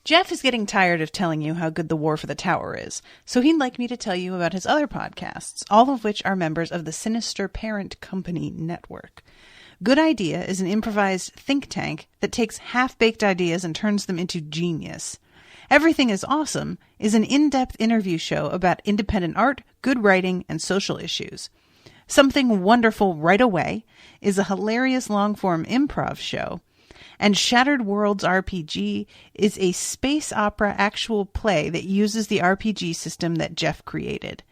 Jeff is getting tired of telling you how good the War for the Tower is, so he'd like me to tell you about his other podcasts, all of which are members of the Sinister Parent Company network. Good Idea is an improvised think tank that takes half-baked ideas and turns them into genius. Everything is Awesome is an in-depth interview show about independent art, good writing, and social issues. Something Wonderful Right Away is a hilarious long-form improv show. And Shattered Worlds RPG is a space opera actual play that uses the RPG system that Jeff created.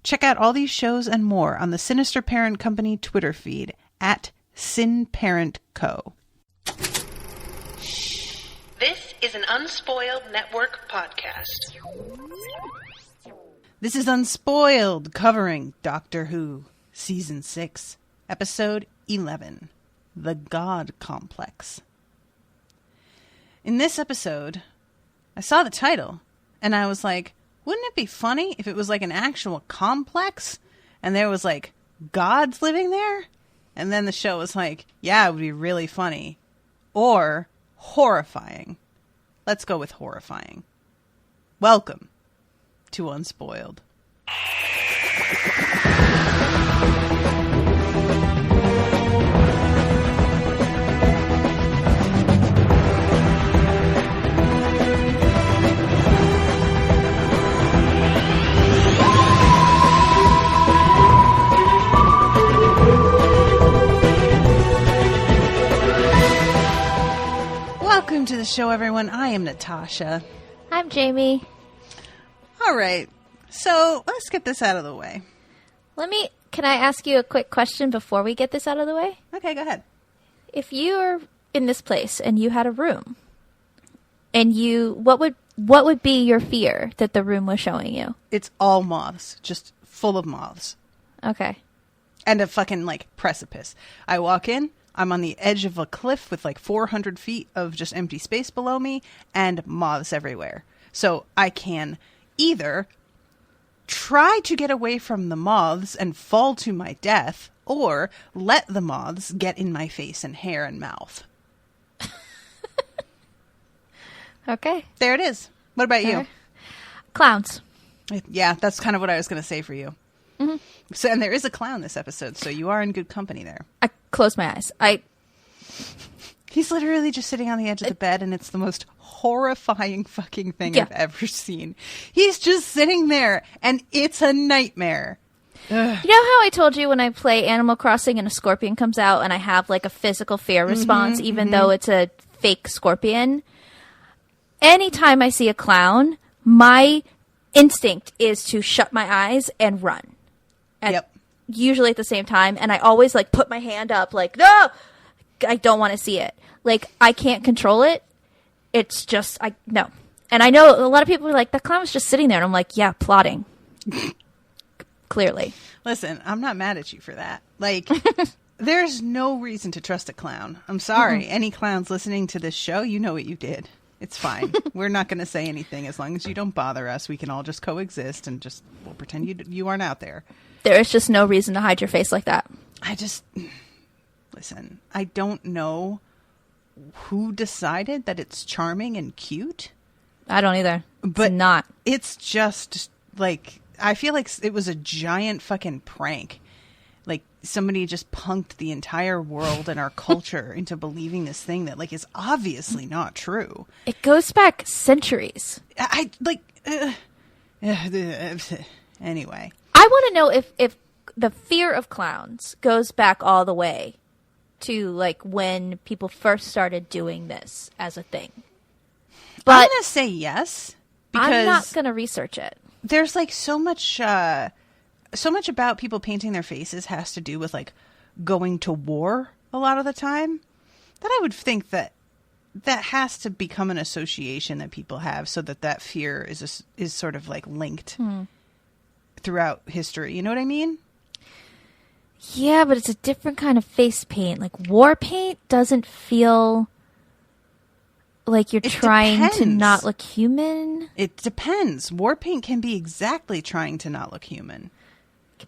Check out all these shows and more on the Sinister Parent Company Twitter feed at SinParentCo. This is an Unspoiled Network podcast. This is Unspoiled, covering Doctor Who, Season 6, Episode 11, The God Complex. In this episode, I saw the title, and I was like, wouldn't it be funny if it was like an actual complex, and there was like gods living there? And then the show was like, yeah, it would be really funny. Or horrifying. Let's go with horrifying. Welcome to Unspoiled. Welcome to the show, everyone. I am Natasha. I'm Jamie. All right. So let's get this out of the way. Can I ask you a quick question before we get this out of the way? Okay, go ahead. If you were in this place and you had a room, and what would be your fear that the room was showing you? It's all moths, just full of moths. Okay. And a fucking, precipice. I walk in, I'm on the edge of a cliff with 400 feet of just empty space below me and moths everywhere. So I can either try to get away from the moths and fall to my death, or let the moths get in my face and hair and mouth. Okay. There it is. What about you? Clowns. Yeah, that's kind of what I was going to say for you. Mm-hmm. So, and there is a clown this episode, so you are in good company there. I close my eyes. He's literally just sitting on the edge of the bed, and it's the most horrifying fucking thing I've ever seen. He's just sitting there, and it's a nightmare. Ugh. You know how I told you when I play Animal Crossing and a scorpion comes out and I have a physical fear response, even though it's a fake scorpion? Anytime I see a clown, my instinct is to shut my eyes and run. Usually at the same time, and I always put my hand up no, I don't want to see it. I can't control it. It's just no. And I know a lot of people are like, that clown was just sitting there, and I'm like, yeah, plotting. Clearly. Listen, I'm not mad at you for that. There's no reason to trust a clown. I'm sorry. Any clowns listening to this show, you know what you did. It's fine. We're not going to say anything as long as you don't bother us. We can all just coexist and we'll pretend you aren't out there. There is just no reason to hide your face like that. Listen, I don't know who decided that it's charming and cute. I don't either. But it's not. It's just I feel like it was a giant fucking prank. Somebody just punked the entire world and our culture into believing this thing that is obviously not true. It goes back centuries. Anyway. I want to know if the fear of clowns goes back all the way to when people first started doing this as a thing. But I'm going to say yes. Because I'm not going to research it. There's so much about people painting their faces has to do with going to war a lot of the time, that I would think that has to become an association that people have, so that fear is sort of linked throughout history. You know what I mean? Yeah, but it's a different kind of face paint. War paint doesn't feel like you're trying to not look human. It depends. War paint can be exactly trying to not look human.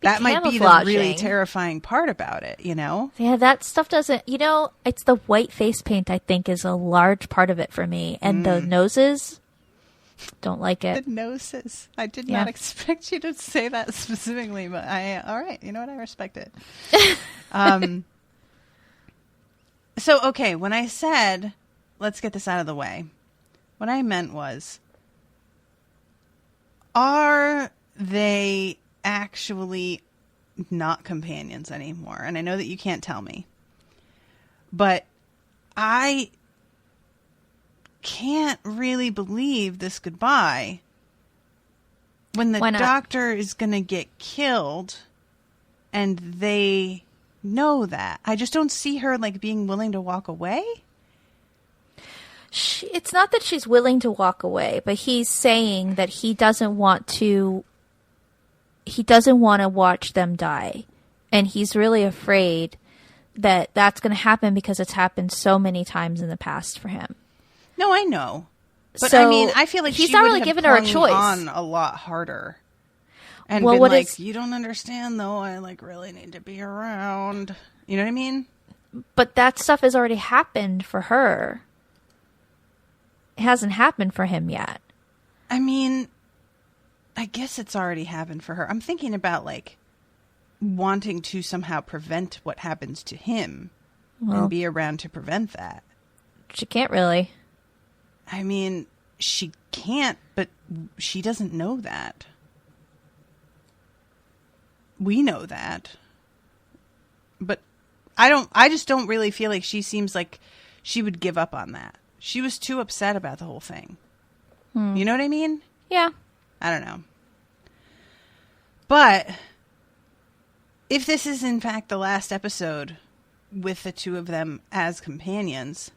That might be the really terrifying part about it, you know? Yeah, that stuff doesn't... it's the white face paint, I think, is a large part of it for me. And the noses Don't like it. The gnosis. I did Yeah. not expect you to say that specifically, but all right. You know what? I respect it. So, okay, when I said, let's get this out of the way, what I meant was, are they actually not companions anymore? And I know that you can't tell me, but I can't really believe this goodbye when the doctor is going to get killed and they know that. I just don't see her like being willing to walk away. It's not that she's willing to walk away, but he's saying that he doesn't want to watch them die. And he's really afraid that that's going to happen because it's happened so many times in the past for him. No, I know. But So, I mean, I feel like he's she not would really have giving her a clung choice. on a lot harder. And Well, been what like, is- you don't understand though, I like really need to be around. You know what I mean? But that stuff has already happened for her. It hasn't happened for him yet. I mean, I guess it's already happened for her. I'm thinking about like wanting to somehow prevent what happens to him and be around to prevent that. She can't really. I mean, she can't, but she doesn't know that. We know that. But I just don't really feel like she seems like she would give up on that. She was too upset about the whole thing. You know what I mean? Yeah. I don't know. But if this is in fact the last episode with the two of them as companions,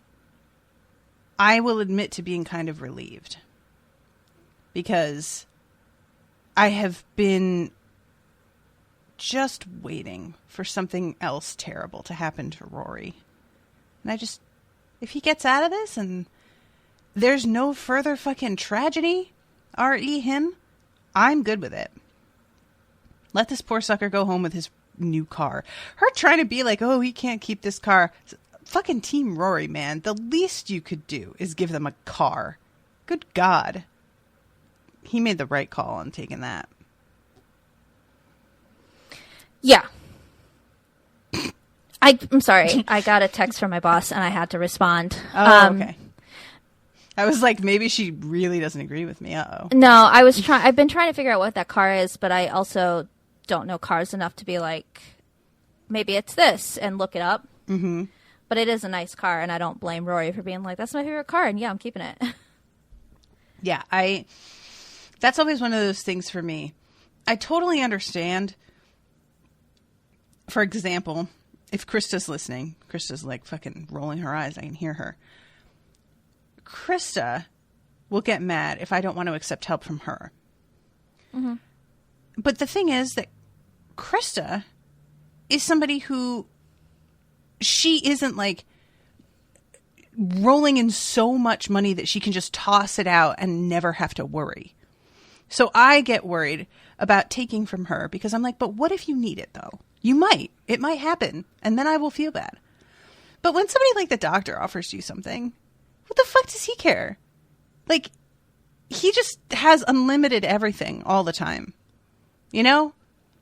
I will admit to being kind of relieved. Because I have been just waiting for something else terrible to happen to Rory. And if he gets out of this and there's no further fucking tragedy, R.E. him, I'm good with it. Let this poor sucker go home with his new car. Her trying to be like, oh, he can't keep this car. Fucking Team Rory, man. The least you could do is give them a car. Good God. He made the right call on taking that. Yeah. I'm sorry. I got a text from my boss and I had to respond. Oh, okay. I was like, maybe she really doesn't agree with me. Uh-oh. No, I've been trying to figure out what that car is, but I also don't know cars enough to be like, maybe it's this and look it up. Mm-hmm. But it is a nice car, and I don't blame Rory for being like, that's my favorite car, and yeah, I'm keeping it. Yeah, that's always one of those things for me. I totally understand. For example, if Krista's listening, Krista's like fucking rolling her eyes. I can hear her. Krista will get mad if I don't want to accept help from her. Mm-hmm. But the thing is that Krista is somebody who she isn't like rolling in so much money that she can just toss it out and never have to worry. So I get worried about taking from her because I'm like, but what if you need it though? You might. It might happen. And then I will feel bad. But when somebody like the doctor offers you something, what the fuck does he care? Like, he just has unlimited everything all the time. You know?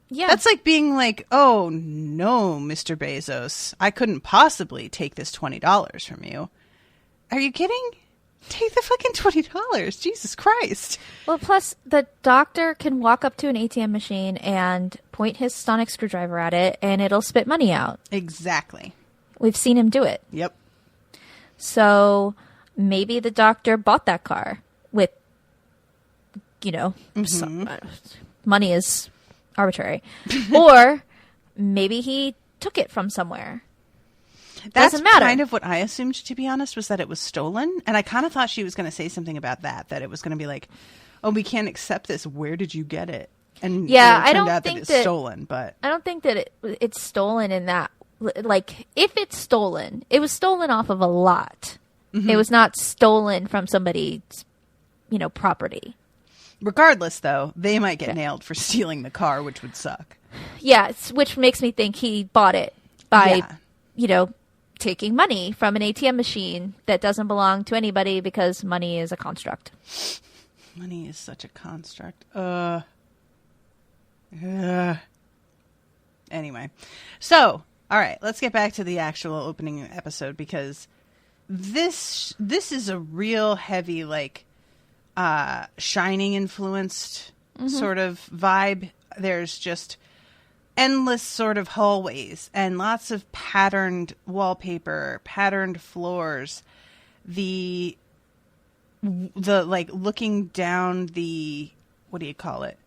Yeah. That's like being like, oh, no, Mr. Bezos. I couldn't possibly take this $20 from you. Are you kidding? Take the fucking $20. Jesus Christ. Well, plus, the doctor can walk up to an ATM machine and point his sonic screwdriver at it, and it'll spit money out. Exactly. We've seen him do it. Yep. So maybe the doctor bought that car with, money is arbitrary. Or maybe he took it from somewhere. That's Doesn't matter. kind of what I assumed, to be honest, was that it was stolen. And I kind of thought she was going to say something about that it was going to be like, oh, we can't accept this. Where did you get it? And yeah, it turned I don't out think that it's stolen. But I don't think that it's stolen in that. Like, if it's stolen, it was stolen off of a lot. Mm-hmm. It was not stolen from somebody's, property. Regardless, though, they might get nailed for stealing the car, which would suck. Yeah, which makes me think he bought it by, taking money from an ATM machine that doesn't belong to anybody because money is a construct. Money is such a construct. Anyway. So, all right, let's get back to the actual opening episode, because this is a real heavy, like, Shining influenced sort of vibe. There's just endless sort of hallways and lots of patterned wallpaper, patterned floors. The like looking down the, what do you call it?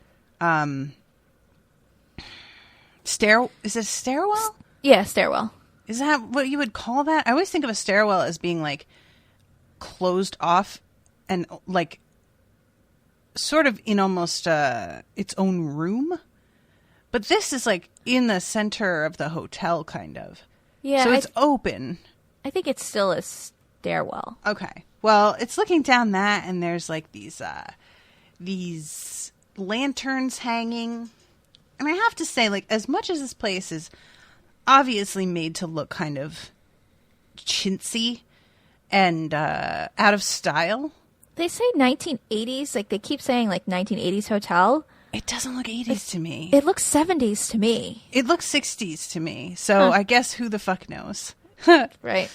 Is it a stairwell? Yeah, stairwell. Is that what you would call that? I always think of a stairwell as being like closed off and like sort of in almost its own room. But this is like in the center of the hotel, kind of. Yeah. So it's open. I think it's still a stairwell. Okay. Well, it's looking down that, and there's like these lanterns hanging. And I have to say, like, as much as this place is obviously made to look kind of chintzy and out of style. They say 1980s. Like, they keep saying, like, 1980s hotel. It doesn't look 80s to me. It looks 70s to me. It looks 60s to me. So I guess who the fuck knows? Right.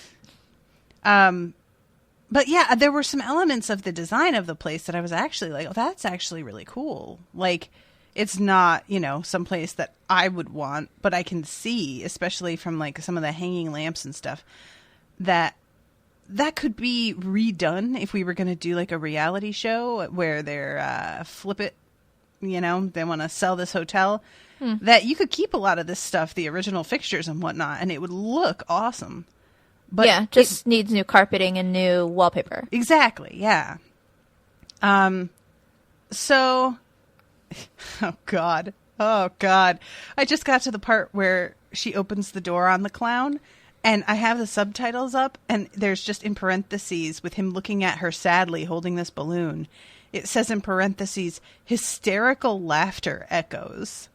But yeah, there were some elements of the design of the place that I was actually like, oh, that's actually really cool. Like, it's not, you know, someplace that I would want, but I can see, especially from like some of the hanging lamps and stuff, that could be redone if we were going to do like a reality show where they're flip it, you know, they want to sell this hotel, that you could keep a lot of this stuff, the original fixtures and whatnot, and it would look awesome. But yeah, just needs new carpeting and new wallpaper. Exactly, yeah. So, oh God. I just got to the part where she opens the door on the clown, and I have the subtitles up, and there's just in parentheses with him looking at her sadly holding this balloon. It says in parentheses, hysterical laughter echoes.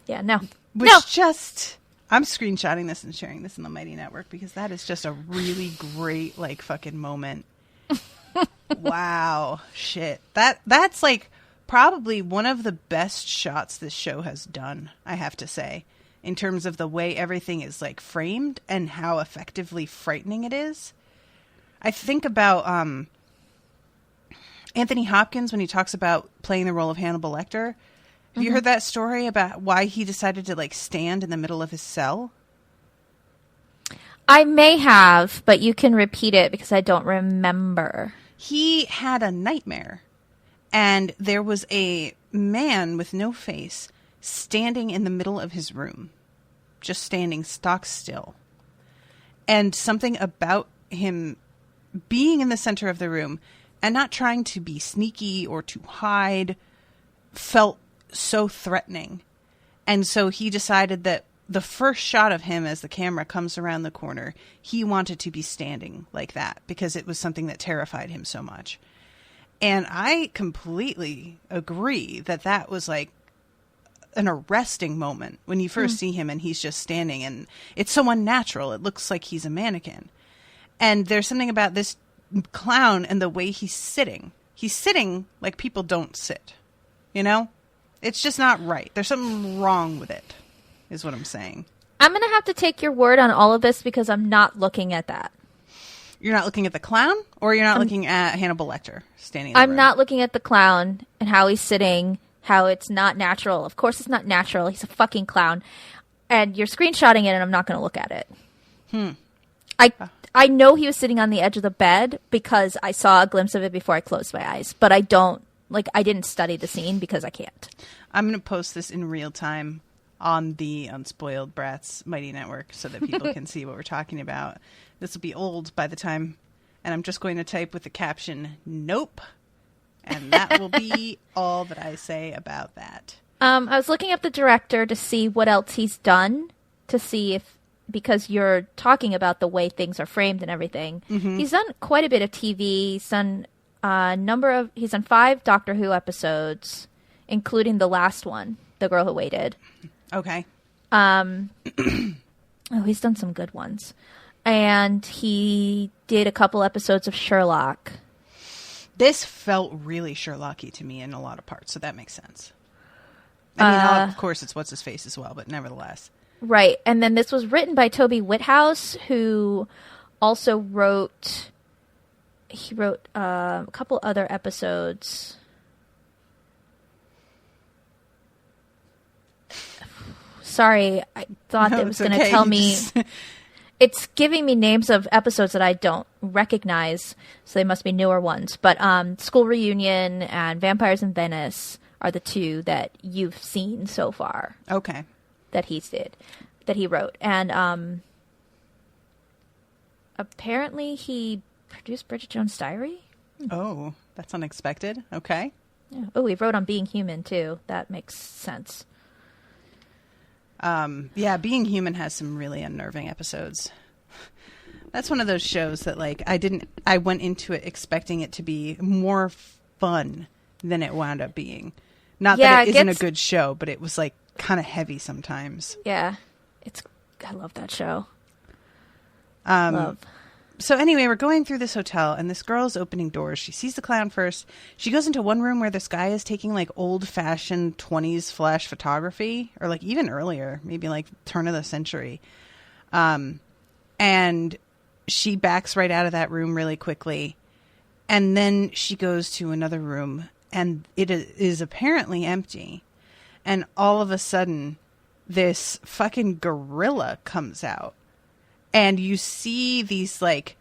Yeah, no. Which just... I'm screenshotting this and sharing this in the Mighty Network because that is just a really great, like, fucking moment. Wow. Shit. That's, like, probably one of the best shots this show has done, I have to say, in terms of the way everything is, like, framed and how effectively frightening it is. I think about Anthony Hopkins when he talks about playing the role of Hannibal Lecter. Have you heard that story about why he decided to, like, stand in the middle of his cell? I may have, but you can repeat it because I don't remember. He had a nightmare, and there was a man with no face standing in the middle of his room, just standing stock still. And something about him being in the center of the room and not trying to be sneaky or to hide felt so threatening. And so he decided that the first shot of him as the camera comes around the corner, he wanted to be standing like that because it was something that terrified him so much. And I completely agree that was like an arresting moment when you first see him and he's just standing, and it's so unnatural. It looks like he's a mannequin. And there's something about this clown and the way he's sitting. He's sitting like people don't sit, you know? It's just not right. There's something wrong with it, is what I'm saying. I'm going to have to take your word on all of this because I'm not looking at that. You're not looking at the clown, or you're not looking at Hannibal Lecter standing in the room? I'm not looking at the clown and how he's sitting, how it's not natural. Of course it's not natural. He's a fucking clown. And you're screenshotting it, and I'm not going to look at it. I know he was sitting on the edge of the bed because I saw a glimpse of it before I closed my eyes. But I didn't study the scene because I can't. I'm going to post this in real time on the Unspoiled Brats Mighty Network so that people can see what we're talking about. This will be old by the time, and I'm just going to type with the caption, nope. And that will be all that I say about that. I was looking up the director to see what else he's done, to see if, because you're talking about the way things are framed and everything. Mm-hmm. He's done quite a bit of TV. He's done he's done 5 Doctor Who episodes, including the last one, The Girl Who Waited. Okay. He's done some good ones. And he did a couple episodes of Sherlock. This felt really Sherlocky to me in a lot of parts, so that makes sense. I mean, of course, it's what's-his-face as well, but nevertheless. Right, and then this was written by Toby Whithouse, who also wrote... He wrote a couple other episodes. Sorry, I thought it was going to tell me... It's giving me names of episodes that I don't recognize, so they must be newer ones. But School Reunion and Vampires in Venice are the two that you've seen so far. Okay. That he wrote. And apparently he produced Bridget Jones' Diary. Oh, that's unexpected. Okay. Yeah. Oh, he wrote on Being Human, too. That makes sense. Yeah, Being Human has some really unnerving episodes. That's one of those shows that, like, I went into it expecting it to be more fun than it wound up being. Not that it isn't a good show, but it was, like, kind of heavy sometimes. Yeah. I love that show. Love. So anyway, we're going through this hotel, and this girl's opening doors. She sees the clown first. She goes into one room where this guy is taking, like, old-fashioned 20s flash photography, or, like, even earlier, maybe, like, turn of the century. And she backs right out of that room really quickly. And then she goes to another room, and it is apparently empty. And all of a sudden, this fucking gorilla comes out. And you see these, like,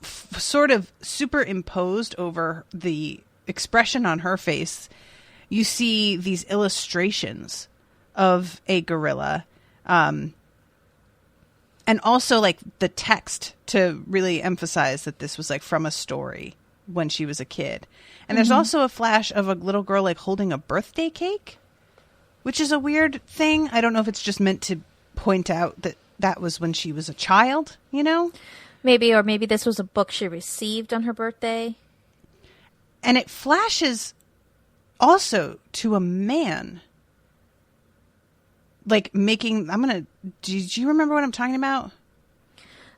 sort of superimposed over the expression on her face. You see these illustrations of a gorilla. And also, like, the text to really emphasize that this was, like, from a story when she was a kid. And there's also a flash of a little girl, like, holding a birthday cake, which is a weird thing. I don't know if it's just meant to point out that was when she was a child, you know? Maybe this was a book she received on her birthday. And it flashes also to a man. Like, do you remember what I'm talking about?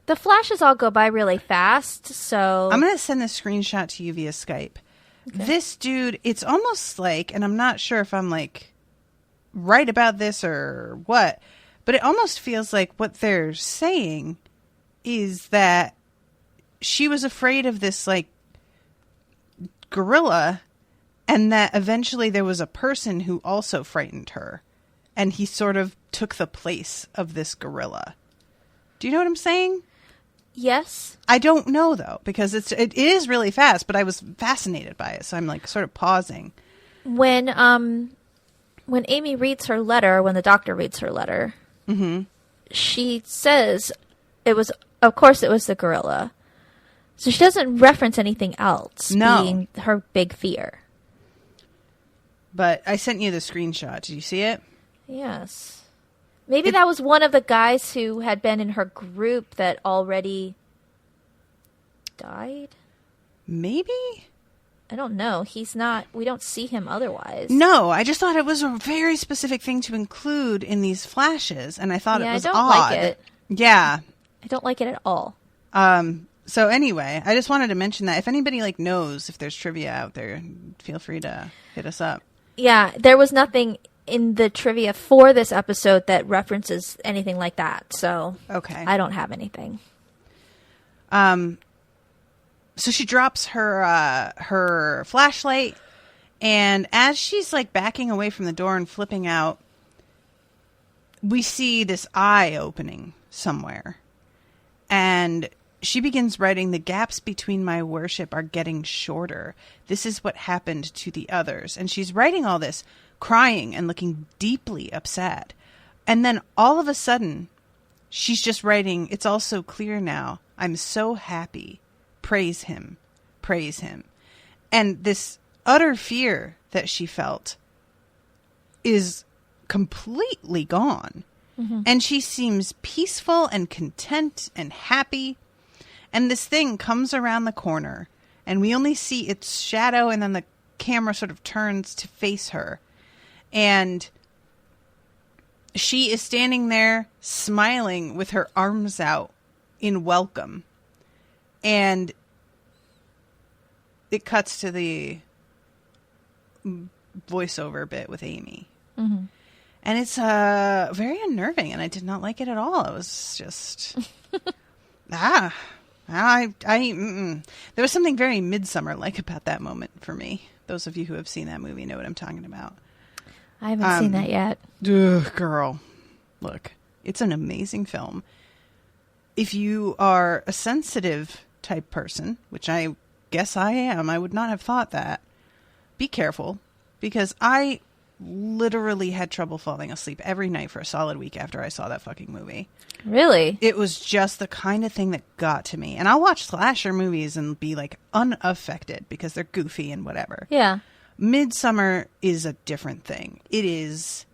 The flashes all go by really fast, so... I'm going to send this screenshot to you via Skype. Okay. This dude, it's almost like, and I'm not sure if I'm, like, right about this or what, but it almost feels like what they're saying is that she was afraid of this, like, gorilla, and that eventually there was a person who also frightened her, and he sort of took the place of this gorilla. Do you know what I'm saying? Yes. I don't know, though, because it is really fast, but I was fascinated by it, so I'm, like, sort of pausing. When Amy reads her letter, when the doctor reads her letter... Mm-hmm. She says of course it was the gorilla. So she doesn't reference anything else being her big fear. But I sent you the screenshot. Did you see it? Yes. Maybe that was one of the guys who had been in her group that already died? Maybe? I don't know. We don't see him otherwise. No, I just thought it was a very specific thing to include in these flashes, and I thought it was odd. I don't like it. Yeah. I don't like it at all. So anyway, I just wanted to mention that if anybody, like, knows if there's trivia out there, feel free to hit us up. Yeah, there was nothing in the trivia for this episode that references anything like that, so okay. I don't have anything. So she drops her flashlight, and as she's, like, backing away from the door and flipping out, we see this eye opening somewhere. And she begins writing, "The gaps between my worship are getting shorter. This is what happened to the others." And she's writing all this, crying and looking deeply upset. And then all of a sudden, she's just writing, "It's all so clear now. I'm so happy. Praise him. Praise him." And this utter fear that she felt is completely gone. Mm-hmm. And she seems peaceful and content and happy. And this thing comes around the corner, and we only see its shadow, and then the camera sort of turns to face her. And she is standing there smiling with her arms out in welcome. And it cuts to the voiceover bit with Amy. Mm-hmm. And it's very unnerving, and I did not like it at all. It was just... There was something very Midsummer-like about that moment for me. Those of you who have seen that movie know what I'm talking about. I haven't seen that yet. Ugh, girl. Look, it's an amazing film. If you are a sensitive type person, which I guess I am, I would not have thought that. Be careful, because I literally had trouble falling asleep every night for a solid week after I saw that fucking movie. Really? It was just the kind of thing that got to me. And I'll watch slasher movies and be like unaffected because they're goofy and whatever. Yeah. Midsummer is a different thing. It is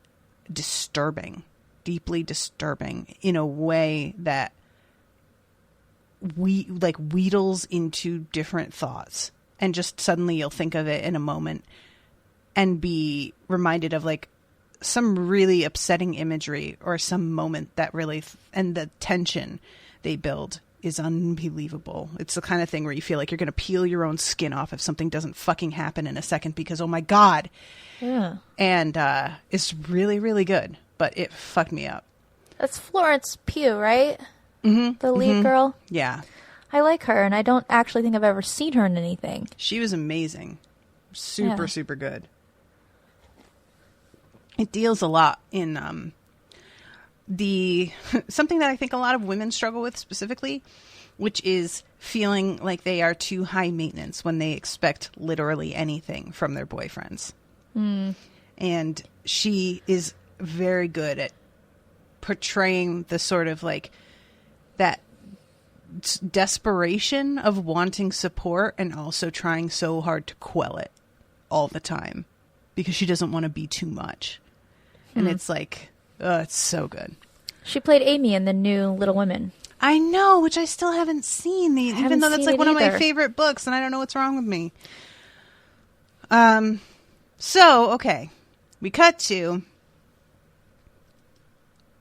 disturbing, deeply disturbing in a way that wheedles into different thoughts. And just suddenly you'll think of it in a moment and be reminded of like some really upsetting imagery or some moment that really, and the tension they build is unbelievable. It's the kind of thing where you feel like you're going to peel your own skin off if something doesn't fucking happen in a second because, oh my God. Yeah. And it's really, really good, but it fucked me up. That's Florence Pugh, right? Mm-hmm. The lead girl? Yeah. I like her, and I don't actually think I've ever seen her in anything. She was amazing. Super good. It deals a lot in something that I think a lot of women struggle with specifically, which is feeling like they are too high maintenance when they expect literally anything from their boyfriends. Mm. And she is very good at portraying the sort of like that desperation of wanting support and also trying so hard to quell it all the time because she doesn't want to be too much. And it's like, it's so good. She played Amy in the new Little Women. I know, which I still haven't seen. Even though that's like one of my favorite books, and I don't know what's wrong with me. So, okay. We cut to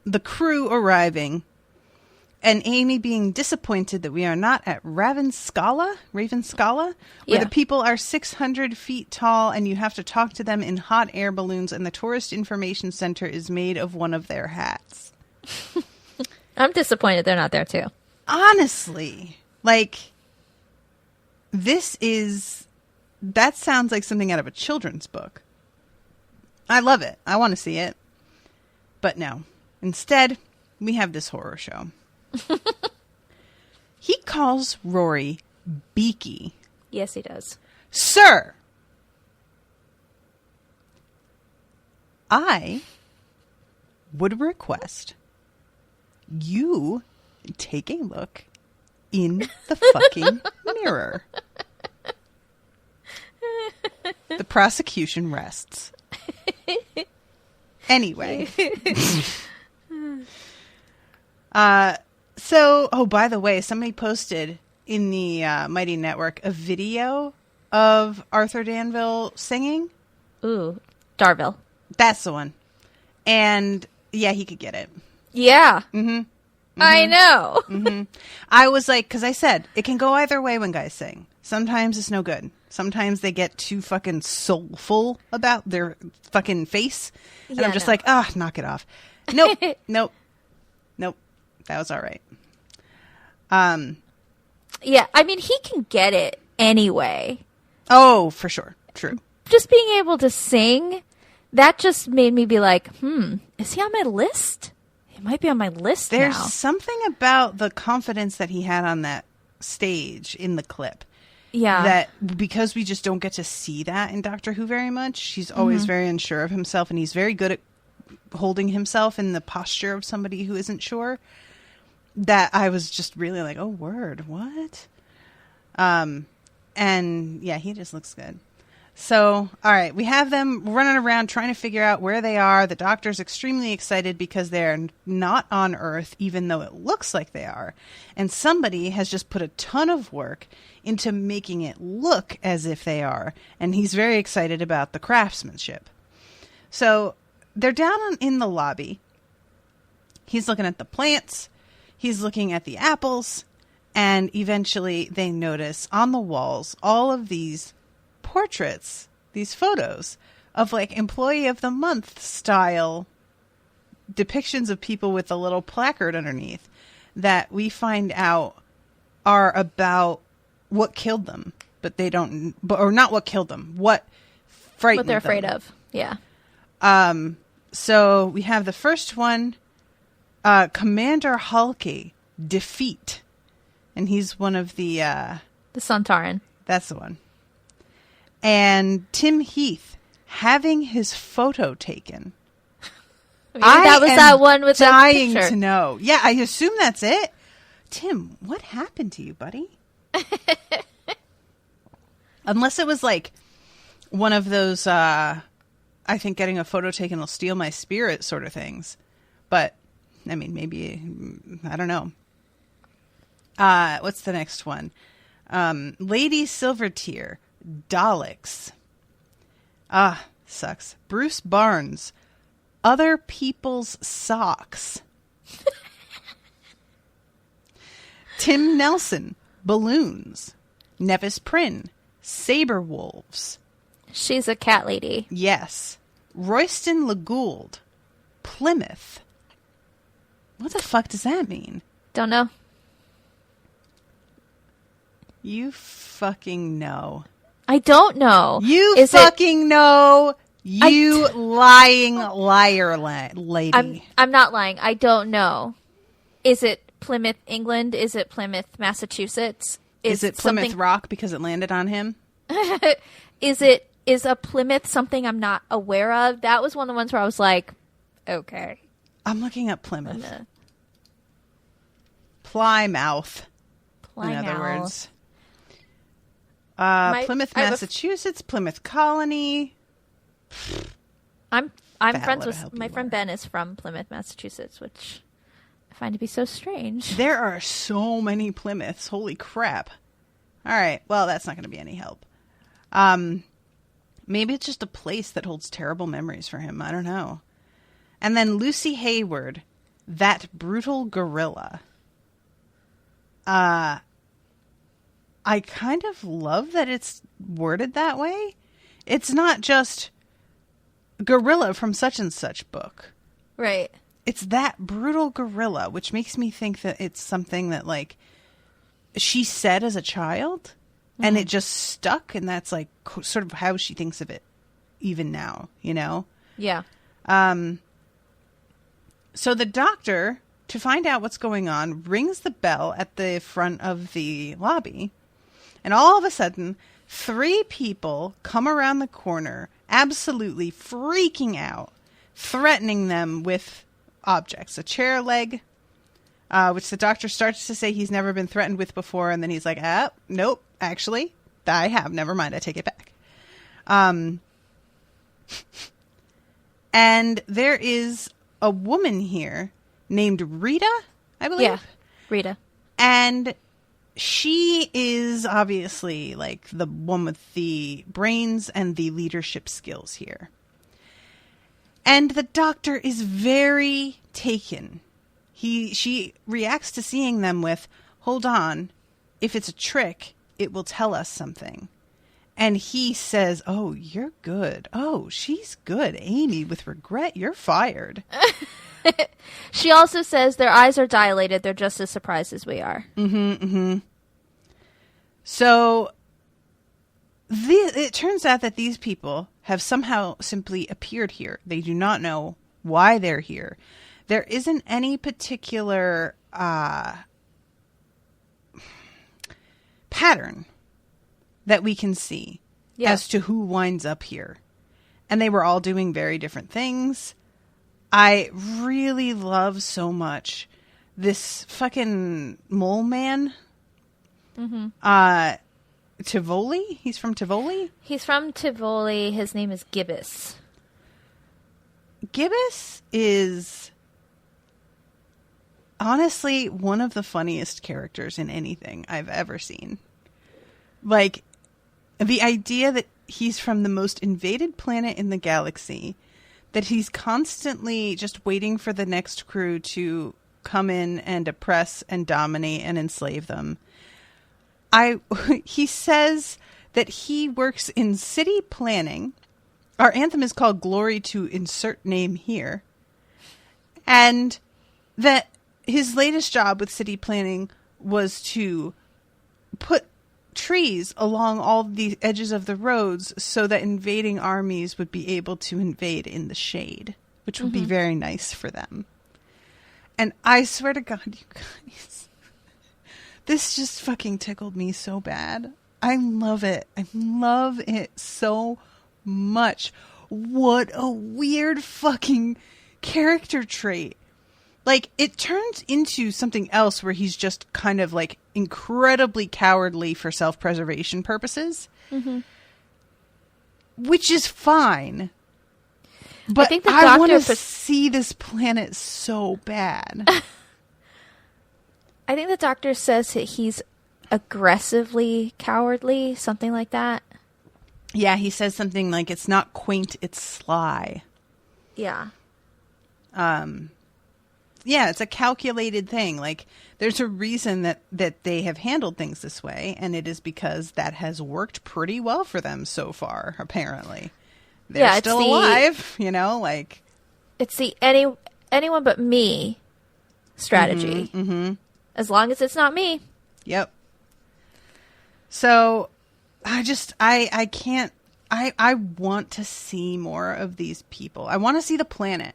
the crew arriving and Amy being disappointed that we are not at Ravenscala, where the people are 600 feet tall and you have to talk to them in hot air balloons and the tourist information center is made of one of their hats. I'm disappointed they're not there too. Honestly, like, that sounds like something out of a children's book. I love it. I want to see it. But no. Instead, we have this horror show. He calls Rory Beaky. Yes, he does. Sir, I would request you take a look in the fucking mirror. The prosecution rests. Anyway. So, by the way, somebody posted in the Mighty Network a video of Arthur Danville singing. Ooh, Darville. That's the one. And, yeah, he could get it. Yeah. Mm-hmm. Mm-hmm. I know. Mm-hmm. I was like, because I said, it can go either way when guys sing. Sometimes it's no good. Sometimes they get too fucking soulful about their fucking face. And I'm just like, knock it off. Nope. Nope. That was all right. Yeah, I mean, he can get it anyway. Oh, for sure. True. Just being able to sing, that just made me be like, is he on my list? He might be on my list now. There's something about the confidence that he had on that stage in the clip. Yeah. That because we just don't get to see that in Doctor Who very much, he's always very unsure of himself, and he's very good at holding himself in the posture of somebody who isn't sure. That I was just really like, oh, word, what? And yeah, he just looks good. So, all right, we have them running around trying to figure out where they are. The Doctor's extremely excited because they're not on Earth, even though it looks like they are. And somebody has just put a ton of work into making it look as if they are. And he's very excited about the craftsmanship. So they're down in the lobby. He's looking at the plants. He's looking at the apples. And eventually they notice on the walls all of these portraits, these photos of like Employee of the Month style depictions of people with a little placard underneath that we find out are about what killed them, but they don't, or not what killed them, what frightened them. What they're afraid of. Yeah. So we have the first one, Commander Halki, Defeat. And he's one of the Sontaran. That's the one. And Tim Heath, having his photo taken. Maybe that was that one with dying the picture. to know. Yeah, I assume that's it. Tim, what happened to you, buddy? Unless it was like one of those, I think getting a photo taken will steal my spirit sort of things. But, I mean, maybe, I don't know. What's the next one? Lady Silvertear, Daleks. Sucks. Bruce Barnes, Other People's Socks. Tim Nelson, Balloons. Nevis Prynne, Saber Wolves. She's a cat lady. Yes. Royston LeGould, Plymouth. What the fuck does that mean? Don't know. You fucking know. I don't know. You fucking know. You lying liar lady. I'm not lying. I don't know. Is it Plymouth, England? Is it Plymouth, Massachusetts? Is it Plymouth Rock because it landed on him? Is a Plymouth something I'm not aware of? That was one of the ones where I was like, okay. I'm looking up Plymouth. Plymouth. In other words. Plymouth, Massachusetts, Plymouth Colony. I'm friends with my friend Ben is from Plymouth, Massachusetts, which I find to be so strange. There are so many Plymouths. Holy crap. All right. Well, that's not going to be any help. Maybe it's just a place that holds terrible memories for him. I don't know. And then Lucy Hayward, That Brutal Gorilla. I kind of love that it's worded that way. It's not just gorilla from such and such book. Right. It's That Brutal Gorilla, which makes me think that it's something that, like, she said as a child, and it just stuck, and that's, like, sort of how she thinks of it even now, you know? Yeah. So the doctor, to find out what's going on, rings the bell at the front of the lobby, and all of a sudden, 3 people come around the corner, absolutely freaking out, threatening them with objects. A chair leg, which the doctor starts to say he's never been threatened with before, and then he's like, nope, actually, I have. Never mind, I take it back. And there is a woman here named Rita, I believe. Yeah, Rita. And she is obviously like the one with the brains and the leadership skills here. And the doctor is very taken. She reacts to seeing them with, hold on, if it's a trick, it will tell us something. And he says, oh, you're good. Oh, she's good. Amy, with regret, you're fired. She also says their eyes are dilated. They're just as surprised as we are. So it turns out that these people have somehow simply appeared here. They do not know why they're here. There isn't any particular pattern that we can see as to who winds up here. And they were all doing very different things. I really love so much this fucking mole man. Tivoli? He's from Tivoli? He's from Tivoli. His name is Gibbous. Gibbous is honestly one of the funniest characters in anything I've ever seen. Like, the idea that he's from the most invaded planet in the galaxy, that he's constantly just waiting for the next crew to come in and oppress and dominate and enslave them. He says that he works in city planning. Our anthem is called Glory to Insert Name Here. And that his latest job with city planning was to put trees along all the edges of the roads so that invading armies would be able to invade in the shade, which would be very nice for them. And I swear to God, you guys, this just fucking tickled me so bad. I love it. I love it so much. What a weird fucking character trait. Like, it turns into something else where he's just kind of like incredibly cowardly for self-preservation purposes, which is fine. But I want to see this planet so bad. I think the doctor says that he's aggressively cowardly, something like that. Yeah, he says something like, it's not quaint, it's sly. Yeah. Yeah, it's a calculated thing. Like, there's a reason that they have handled things this way, and it is because that has worked pretty well for them so far, apparently. They're still alive, you know, like... It's the anyone but me strategy. As long as it's not me. Yep. So, I want to see more of these people. I want to see the planet.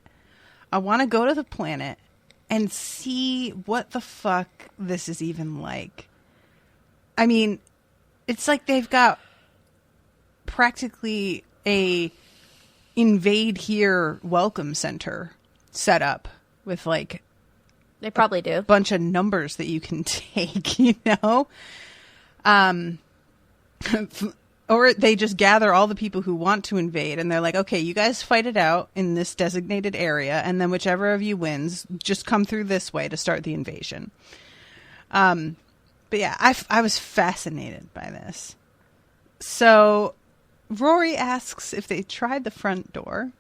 I want to go to the planet and see what the fuck this is even like. I mean, it's like they've got practically a invade here welcome center set up with like... They probably do. A bunch of numbers that you can take, you know? Or they just gather all the people who want to invade, and they're like, okay, you guys fight it out in this designated area, and then whichever of you wins, just come through this way to start the invasion. But yeah, I was fascinated by this. So Rory asks if they tried the front door.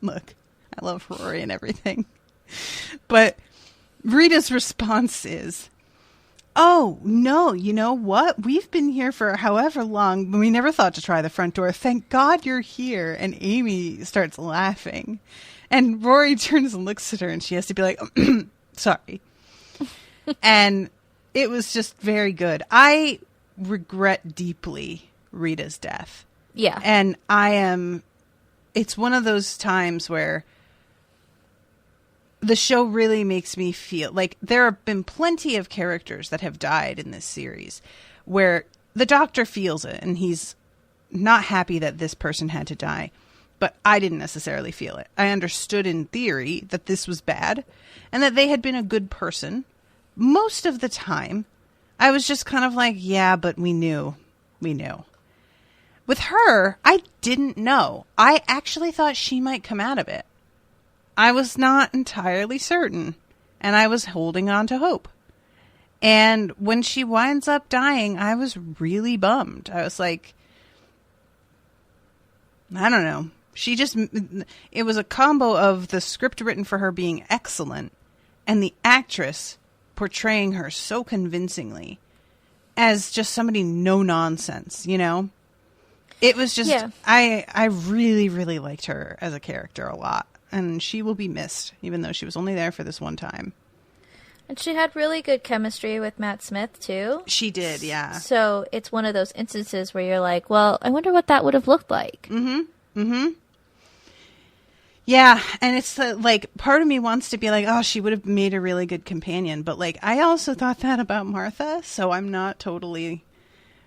Look, I love Rory and everything. But Rita's response is, oh, no, you know what? We've been here for however long, but we never thought to try the front door. Thank God you're here. And Amy starts laughing. And Rory turns and looks at her, and she has to be like, sorry. And it was just very good. I regret deeply Rita's death. Yeah. And it's one of those times where the show really makes me feel like there have been plenty of characters that have died in this series where the doctor feels it and he's not happy that this person had to die. But I didn't necessarily feel it. I understood in theory that this was bad and that they had been a good person. Most of the time, I was just kind of like, yeah, but we knew. With her, I didn't know. I actually thought she might come out of it. I was not entirely certain, and I was holding on to hope. And when she winds up dying, I was really bummed. I was like, I don't know. It was a combo of the script written for her being excellent and the actress portraying her so convincingly as just somebody no nonsense, you know? It was just, yeah. I really, really liked her as a character a lot. And she will be missed, even though she was only there for this one time. And she had really good chemistry with Matt Smith, too. She did, yeah. So it's one of those instances where you're like, well, I wonder what that would have looked like. Yeah, and it's like, part of me wants to be like, oh, she would have made a really good companion. But like, I also thought that about Martha, so I'm not totally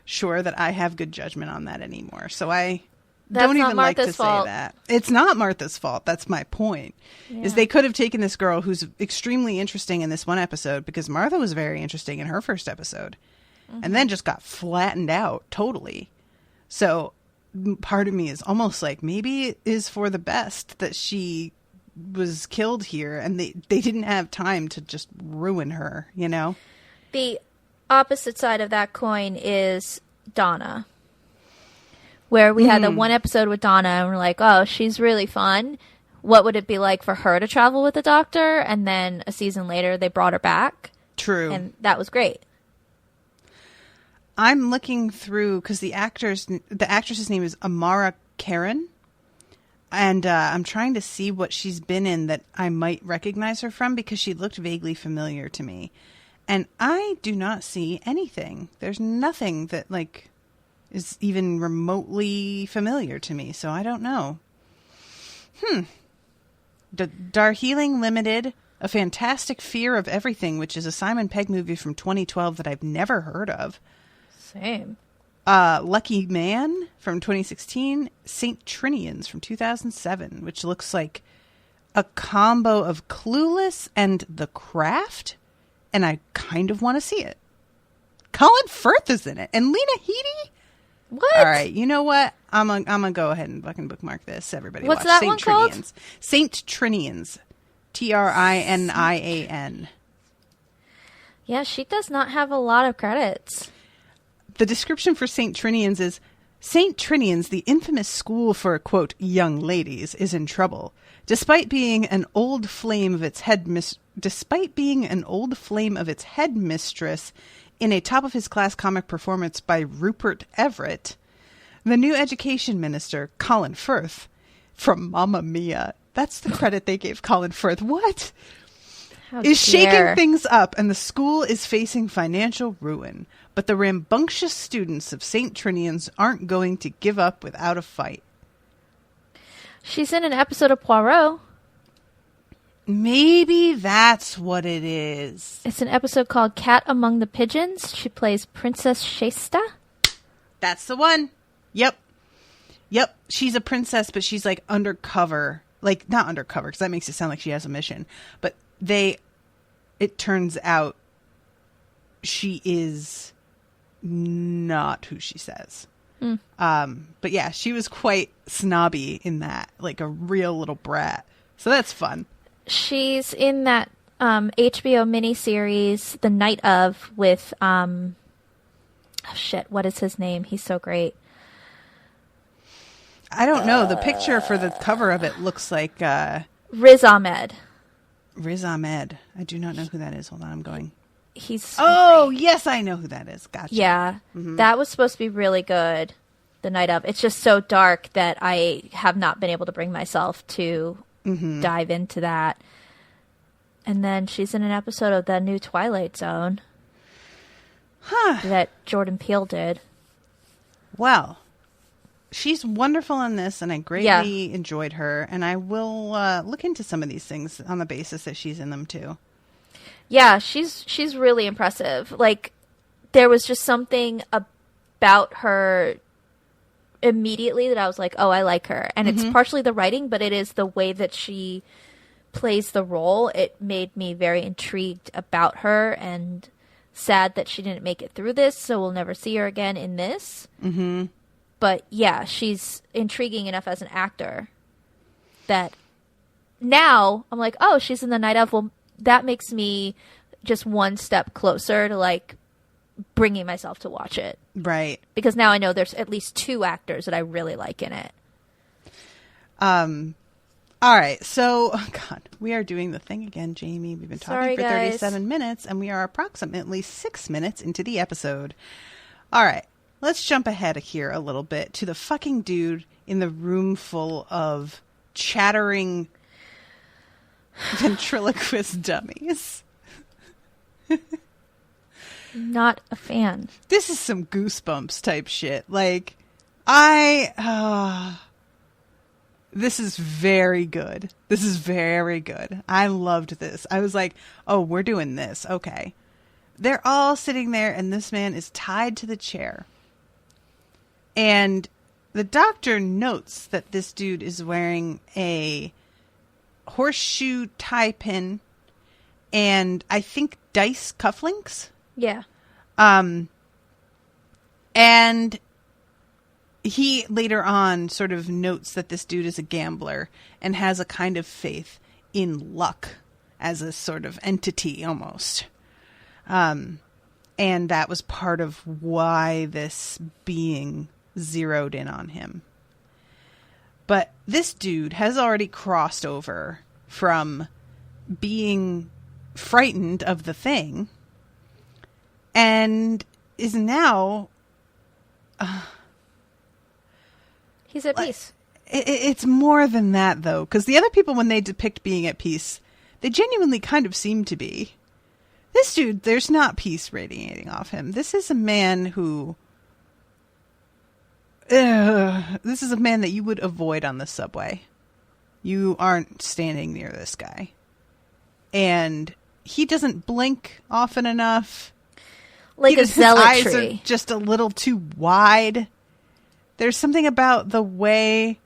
sure that I have good judgment on that anymore. So don't even like to say that. It's not Martha's fault. That's my point. Yeah. Is they could have taken this girl who's extremely interesting in this one episode, because Martha was very interesting in her first episode, and then just got flattened out totally. So part of me is almost like maybe it is for the best that she was killed here, and they didn't have time to just ruin her, you know? The opposite side of that coin is Donna, where we had the one episode with Donna and we're like, oh, she's really fun. what would it be like for her to travel with the Doctor? And then a season later, they brought her back. True. And that was great. I'm looking through because the actress's name is Amara Karen, and I'm trying to see what she's been in that I might recognize her from because she looked vaguely familiar to me, and I do not see anything. There's nothing that like is even remotely familiar to me, so I don't know. Darjeeling Limited, A Fantastic Fear of Everything, which is a Simon Pegg movie from 2012 that I've never heard of. Same. Lucky Man from 2016. Saint Trinians from 2007, which looks like a combo of Clueless and The Craft, and I kind of want to see it. Colin Firth is in it, and Lena Headey. What? All right, you know what? I'm gonna go ahead and fucking bookmark this. Everybody, What's watch that Saint one called? Trinians. Saint Trinians, Trinian. Yeah, she does not have a lot of credits. The description for Saint Trinians is: Saint Trinians, the infamous school for quote young ladies, is in trouble. Despite being an old flame of its headmistress in a top-of-his-class comic performance by Rupert Everett, the new education minister, Colin Firth, from Mamma Mia, that's the credit they gave Colin Firth, what? Is shaking things up, and the school is facing financial ruin. But the rambunctious students of St. Trinians aren't going to give up without a fight. She's in an episode of Poirot. Maybe that's what it is. It's an episode called Cat Among the Pigeons. She plays Princess Shasta. That's the one. Yep. She's a princess, but she's like undercover. Like, not undercover, because that makes it sound like she has a mission. But it turns out she is not who she says. But yeah, she was quite snobby in that, like a real little brat. So that's fun. She's in that HBO miniseries, The Night Of, with, what is his name? He's so great. I don't know. The picture for the cover of it looks like... Riz Ahmed. Riz Ahmed. I do not know who that is. Hold on, I'm going... He's so great. Yes, I know who that is. Gotcha. Yeah, That was supposed to be really good, The Night Of. It's just so dark that I have not been able to bring myself to dive into that. And then she's in an episode of the new Twilight Zone that Jordan Peele did. Well, she's wonderful in this, and I greatly enjoyed her. And I will look into some of these things on the basis that she's in them too. Yeah, she's really impressive. Like, there was just something about her immediately that I was like, oh, I like her. And it's partially the writing, but it is the way that she plays the role. It made me very intrigued about her and sad that she didn't make it through this, so we'll never see her again in this. But yeah, she's intriguing enough as an actor that now I'm like, oh, she's in The Night Of. Well, that makes me just one step closer to like bringing myself to watch it. Right. Because now I know there's at least two actors that I really like in it. All right. So, God, we are doing the thing again, Jamie. We've been talking for 37 minutes, and we are approximately 6 minutes into the episode. All right. Let's jump ahead here a little bit to the fucking dude in the room full of chattering ventriloquist dummies. Not a fan. This is some Goosebumps type shit. Like, this is very good. This is very good. I loved this. I was like, oh, we're doing this. Okay. They're all sitting there, and this man is tied to the chair. And the doctor notes that this dude is wearing a horseshoe tie pin and I think dice cufflinks. Yeah. And he later on sort of notes that this dude is a gambler and has a kind of faith in luck as a sort of entity almost. And that was part of why this being zeroed in on him. But this dude has already crossed over from being frightened of the thing and is now... He's at peace. It's more than that, though, because the other people, when they depict being at peace, they genuinely kind of seem to be. This dude, there's not peace radiating off him. This is a man who... this is a man that you would avoid on the subway. You aren't standing near this guy. And he doesn't blink often enough. Like a zealotry. His eyes are just a little too wide. There's something about the way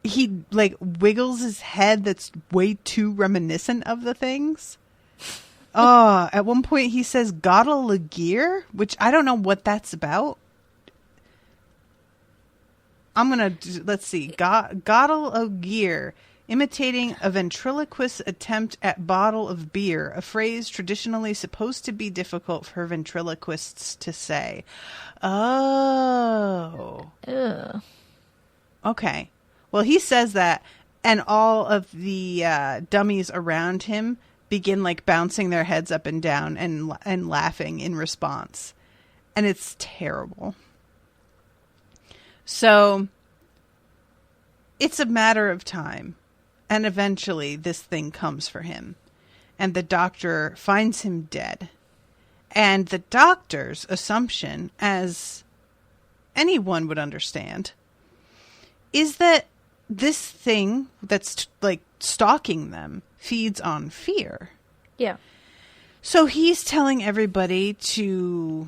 he, like, wiggles his head that's way too reminiscent of the things. At one point he says "Gottle a gear," which I don't know what that's about. Let's see. Gottle o' gear, imitating a ventriloquist's attempt at bottle of beer, a phrase traditionally supposed to be difficult for ventriloquists to say. Oh. Ugh. Okay. Well, he says that, and all of the dummies around him begin, like, bouncing their heads up and down and laughing in response. And it's terrible. So, it's a matter of time. And eventually, this thing comes for him. And the doctor finds him dead. And the doctor's assumption, as anyone would understand, is that this thing that's, like, stalking them feeds on fear. Yeah. So he's telling everybody to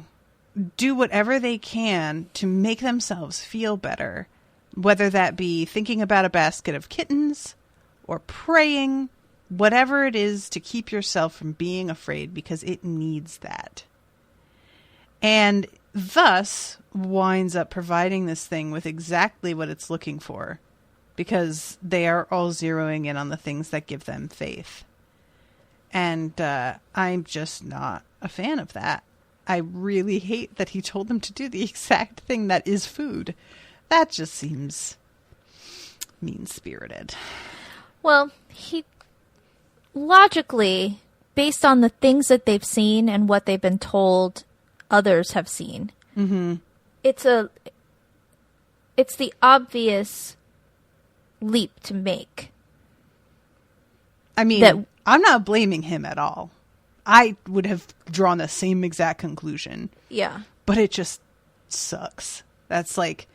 do whatever they can to make themselves feel better, whether that be thinking about a basket of kittens or praying, whatever it is to keep yourself from being afraid, because it needs that. And thus winds up providing this thing with exactly what it's looking for, because they are all zeroing in on the things that give them faith. And I'm just not a fan of that. I really hate that he told them to do the exact thing that is food. That just seems mean-spirited. Well, he logically, based on the things that they've seen and what they've been told others have seen, it's the obvious leap to make. I mean, I'm not blaming him at all. I would have drawn the same exact conclusion. Yeah. But it just sucks. That's like,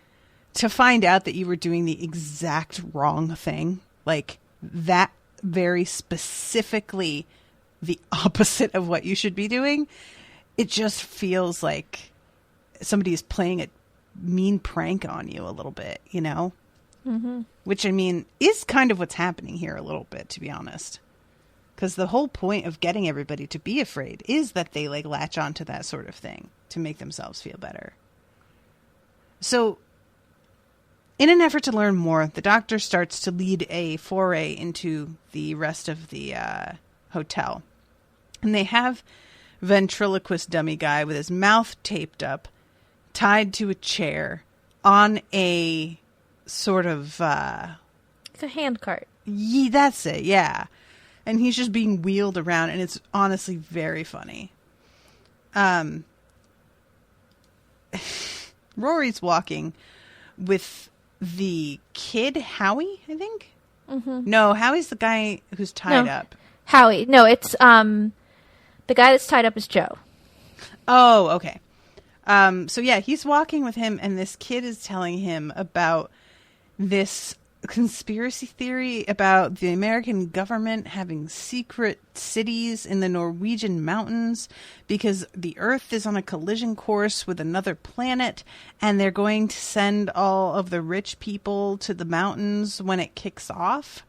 to find out that you were doing the exact wrong thing, like that very specifically the opposite of what you should be doing, it just feels like somebody is playing a mean prank on you a little bit, you know? Mm-hmm. Which, I mean, is kind of what's happening here a little bit, to be honest. Because the whole point of getting everybody to be afraid is that they, like, latch onto that sort of thing to make themselves feel better. So, in an effort to learn more, the doctor starts to lead a foray into the rest of the hotel. And they have ventriloquist dummy guy with his mouth taped up, tied to a chair, on a sort of... it's a hand cart. Yeah, that's it, yeah. And he's just being wheeled around, and it's honestly very funny. Rory's walking with the kid, Howie, I think? Mm-hmm. No, Howie's the guy who's tied up. Howie. No, it's the guy that's tied up is Joe. Oh, okay. So yeah, he's walking with him, and this kid is telling him about this conspiracy theory about the American government having secret cities in the Norwegian mountains because the Earth is on a collision course with another planet, and they're going to send all of the rich people to the mountains when it kicks off.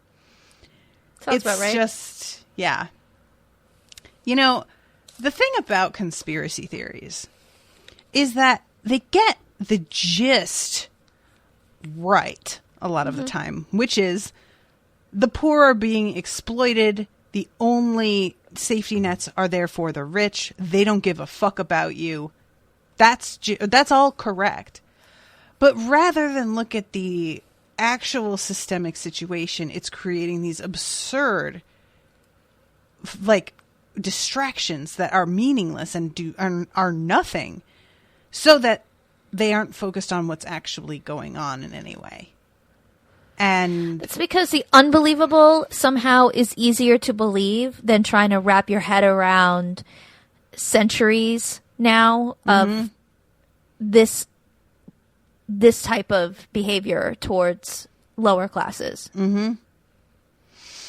Sounds about right. It's just, yeah. You know, the thing about conspiracy theories is that they get the gist right a lot of the time, which is the poor are being exploited. The only safety nets are there for the rich. They don't give a fuck about you. That's all correct. But rather than look at the actual systemic situation, it's creating these absurd, like, distractions that are meaningless and are nothing, so that they aren't focused on what's actually going on in any way. And it's because the unbelievable somehow is easier to believe than trying to wrap your head around centuries now of this type of behavior towards lower classes. Mm-hmm.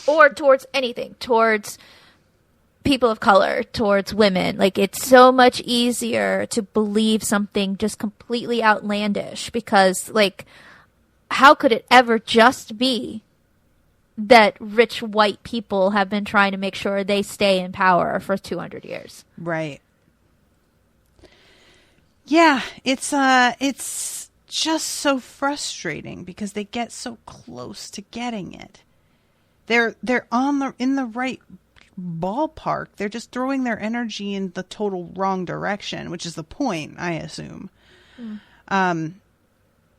Or towards anything, towards people of color, towards women. Like, it's so much easier to believe something just completely outlandish because, like, how could it ever just be that rich white people have been trying to make sure they stay in power for 200 years? Right. Yeah, it's just so frustrating because they get so close to getting it. They're in the right ballpark. They're just throwing their energy in the total wrong direction, which is the point, I assume.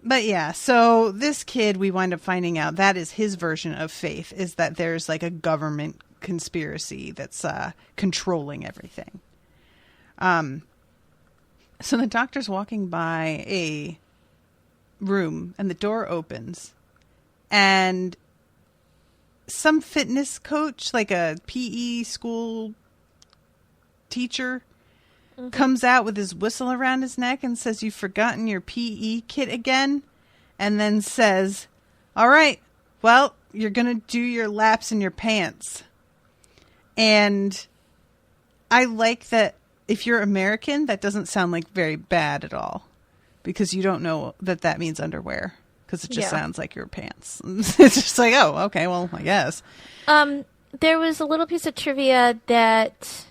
But yeah, so this kid, we wind up finding out that is his version of faith, is that there's like a government conspiracy that's controlling everything. So the doctor's walking by a room and the door opens and some fitness coach, like a PE school teacher, comes out with his whistle around his neck and says, "You've forgotten your PE kit again?" And then says, "All right, well, you're going to do your laps in your pants." And I like that if you're American, that doesn't sound like very bad at all, because you don't know that that means underwear, because it just sounds like your pants. It's just like, oh, okay, well, I guess. There was a little piece of trivia that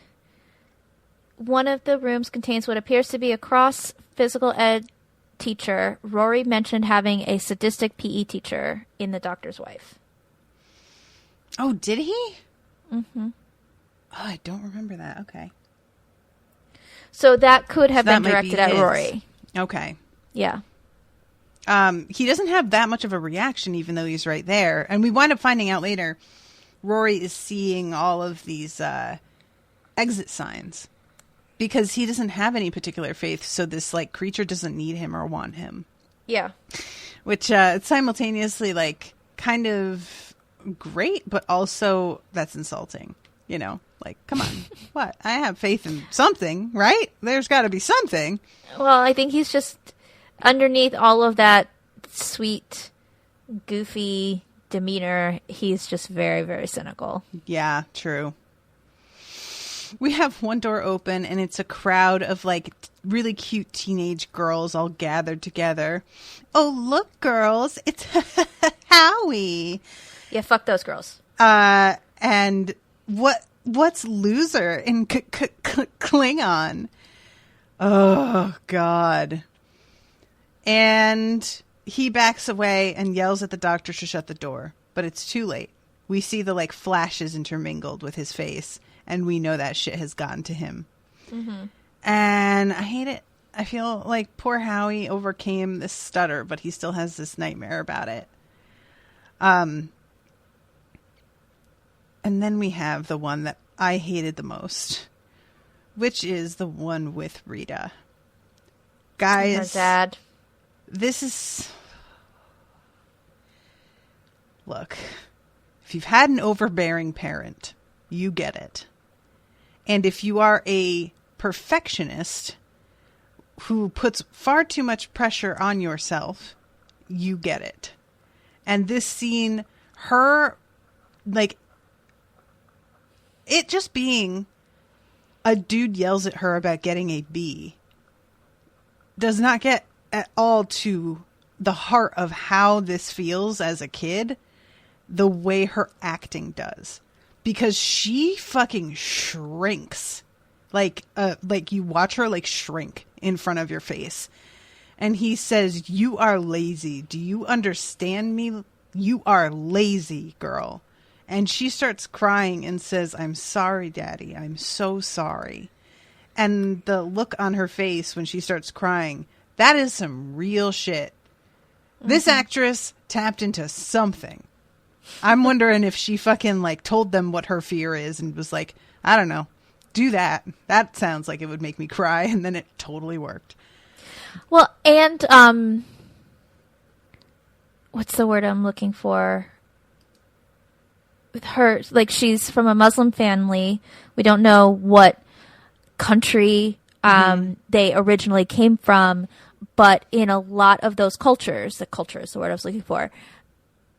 one of the rooms contains what appears to be a cross physical ed teacher. Rory mentioned having a sadistic PE teacher in The Doctor's Wife. Oh, did he? Mm-hmm. Oh, I don't remember that. Okay. So that could have been directed at Rory. Okay. Yeah. He doesn't have that much of a reaction, even though he's right there. And we wind up finding out later, Rory is seeing all of these exit signs because he doesn't have any particular faith. So this like creature doesn't need him or want him. Yeah. Which it's simultaneously like kind of great, but also that's insulting. You know, like, come on, what? I have faith in something, right? There's got to be something. Well, I think he's just underneath all of that sweet, goofy demeanor. He's just very, very cynical. Yeah, true. We have one door open and it's a crowd of like really cute teenage girls all gathered together. Oh, look, girls, it's Howie. Yeah, fuck those girls. And what's loser in Klingon? Oh, God. And he backs away and yells at the doctor to shut the door, but it's too late. We see the like flashes intermingled with his face, and we know that shit has gotten to him. Mm-hmm. And I hate it. I feel like poor Howie overcame this stutter, but he still has this nightmare about it. And then we have the one that I hated the most, which is the one with Rita. Guys, her dad. This is... Look, if you've had an overbearing parent, you get it. And if you are a perfectionist who puts far too much pressure on yourself, you get it. And this scene, her, like, it just being a dude yells at her about getting a B does not get at all to the heart of how this feels as a kid, the way her acting does. Because she fucking shrinks. Like you watch her like shrink in front of your face. And he says, "You are lazy. Do you understand me? You are lazy, girl." And she starts crying and says, "I'm sorry, Daddy. I'm so sorry." And the look on her face when she starts crying, that is some real shit. Mm-hmm. This actress tapped into something. I'm wondering if she fucking like told them what her fear is and was like, I don't know, do that. That sounds like it would make me cry. And then it totally worked. Well, and what's the word I'm looking for? With her, like, she's from a Muslim family. We don't know what country they originally came from, but in a lot of those cultures, the culture is the word I was looking for,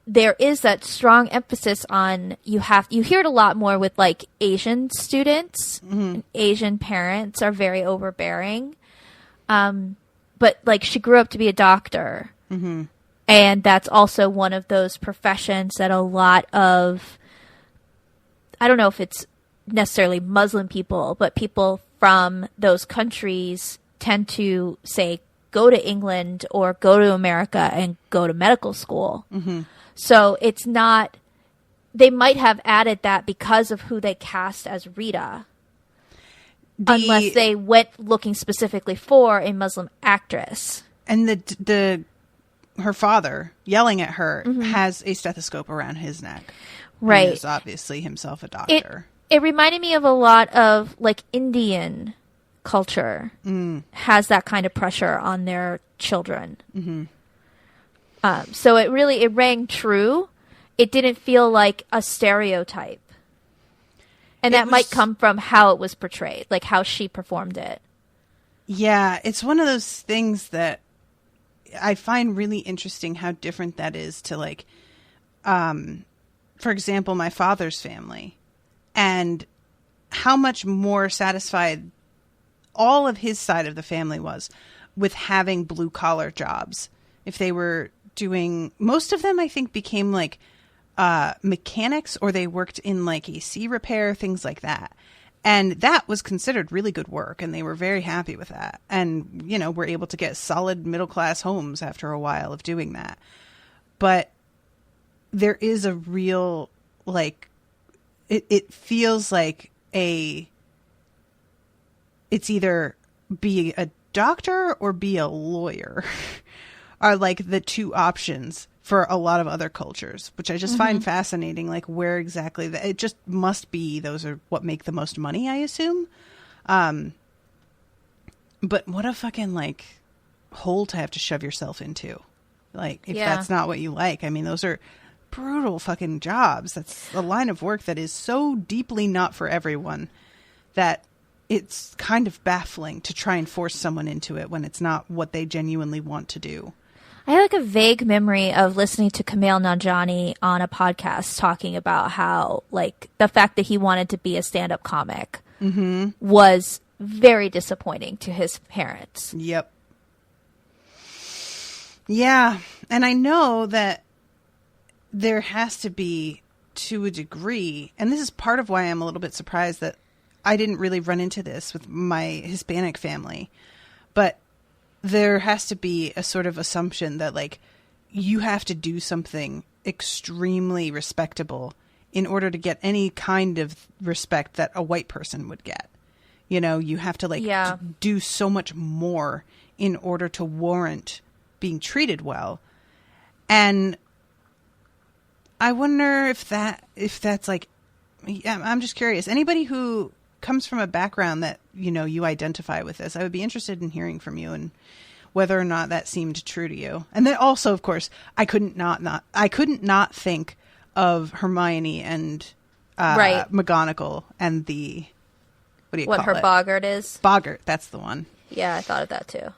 there is that strong emphasis on you hear it a lot more with like Asian students. And Asian parents are very overbearing. But like she grew up to be a doctor. And that's also one of those professions that a lot of, I don't know if it's necessarily Muslim people, but people from those countries tend to say, go to England or go to America and go to medical school. So it's not, they might have added that because of who they cast as Rita. Unless they went looking specifically for a Muslim actress. And her father yelling at her has a stethoscope around his neck. Right. He is obviously himself a doctor. It reminded me of a lot of like Indian culture has that kind of pressure on their children. So it rang true. It didn't feel like a stereotype. And that might come from how it was portrayed, like how she performed it. Yeah, it's one of those things that I find really interesting how different that is to like, for example, my father's family and how much more satisfied all of his side of the family was with having blue collar jobs. If they were doing, most of them I think became like mechanics or they worked in like AC repair, things like that. And that was considered really good work and they were very happy with that. And, you know, were able to get solid middle class homes after a while of doing that. But there is a real, like, it feels like it's either be a doctor or be a lawyer are like the two options for a lot of other cultures, which I just find fascinating, like where exactly it just must be those are what make the most money, I assume. But what a fucking like hole to have to shove yourself into. Like if that's not what you like, I mean, those are brutal fucking jobs. That's a line of work that is so deeply not for everyone that it's kind of baffling to try and force someone into it when it's not what they genuinely want to do. I have like a vague memory of listening to Kumail Nanjiani on a podcast talking about how like the fact that he wanted to be a stand-up comic was very disappointing to his parents. Yep. Yeah. And I know that there has to be, to a degree, and this is part of why I'm a little bit surprised that I didn't really run into this with my Hispanic family, but there has to be a sort of assumption that like you have to do something extremely respectable in order to get any kind of respect that a white person would get. You know, you have to like do so much more in order to warrant being treated well. And I wonder if that's like, I'm just curious. Anybody who comes from a background that, you know, you identify with this, I would be interested in hearing from you and whether or not that seemed true to you. And then also, of course, I couldn't not think of Hermione and McGonagall and the, what do you call it? What her boggart is? Boggart, that's the one. Yeah, I thought of that too.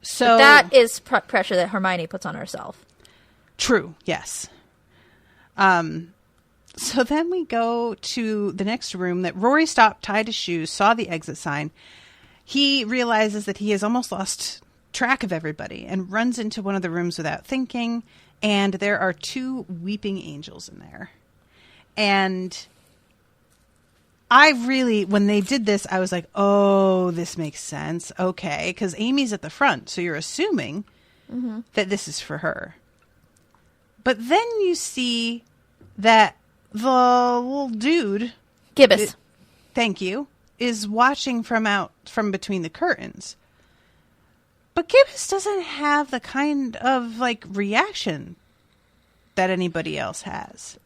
So but that is pressure that Hermione puts on herself. True, yes. So then we go to the next room that Rory stopped, tied his shoes, saw the exit sign. He realizes that he has almost lost track of everybody and runs into one of the rooms without thinking. And there are two weeping angels in there. And I really, when they did this, I was like, oh, this makes sense. Okay. Because Amy's at the front. So you're assuming that this is for her. But then you see that the little dude, Gibbous, thank you, is watching from between the curtains. But Gibbs doesn't have the kind of, like, reaction that anybody else has.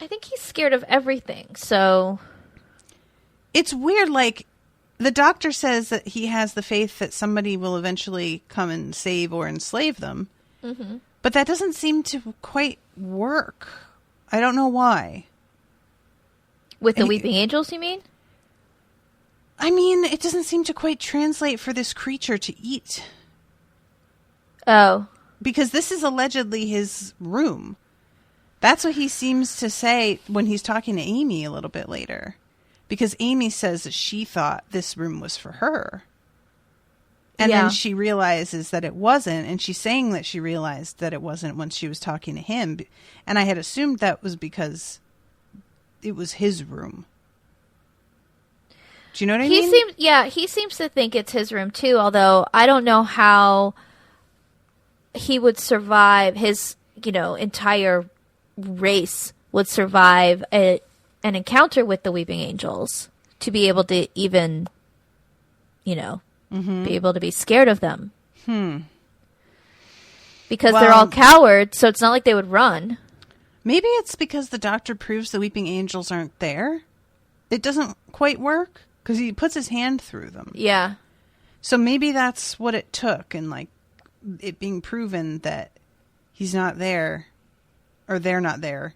I think he's scared of everything, so... It's weird, like, the doctor says that he has the faith that somebody will eventually come and save or enslave them. Mm-hmm. But that doesn't seem to quite work. I don't know why. With the Weeping Angels, you mean? I mean, it doesn't seem to quite translate for this creature to eat. Oh. Because this is allegedly his room. That's what he seems to say when he's talking to Amy a little bit later. Because Amy says that she thought this room was for her. And then she realizes that it wasn't. And she's saying that she realized that it wasn't when she was talking to him. And I had assumed that was because it was his room. Do you know what I mean? He seems to think it's his room too, although I don't know how he would survive, his, entire race would survive an encounter with the Weeping Angels to be able to even, be able to be scared of them. Because they're all cowards, so it's not like they would run. Maybe it's because the doctor proves the Weeping Angels aren't there. It doesn't quite work. Because he puts his hand through them. Yeah. So maybe that's what it took. And, like, it being proven that he's not there, or they're not there,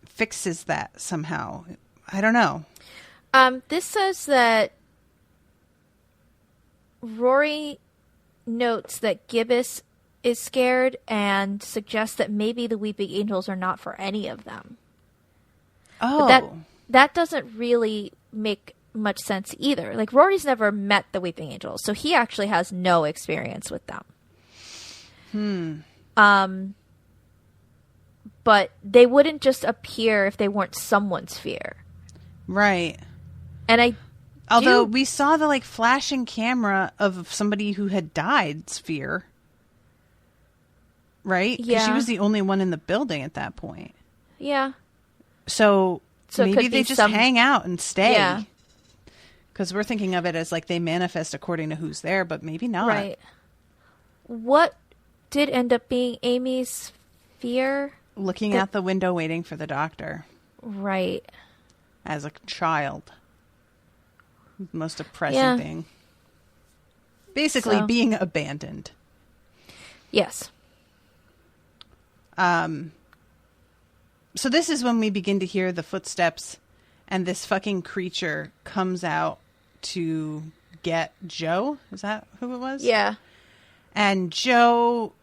fixes that somehow. I don't know. This says that Rory notes that Gibbous is scared and suggests that maybe the Weeping Angels are not for any of them. Oh. But that doesn't really make much sense either. Like, Rory's never met the Weeping Angels, so he actually has no experience with them. But they wouldn't just appear if they weren't someone's fear. Right. And although we saw the, like, flashing camera of somebody who had died's fear. Right? Yeah. Because she was the only one in the building at that point. Yeah. So maybe they just hang out and stay. Yeah. Because we're thinking of it as, like, they manifest according to who's there, but maybe not. Right. What did end up being Amy's fear? Looking out the window waiting for the doctor. Right. As a child. Most depressing thing. Basically being abandoned. Yes. So this is when we begin to hear the footsteps, and this fucking creature comes out to get Joe. Is that who it was? Yeah. And Joe,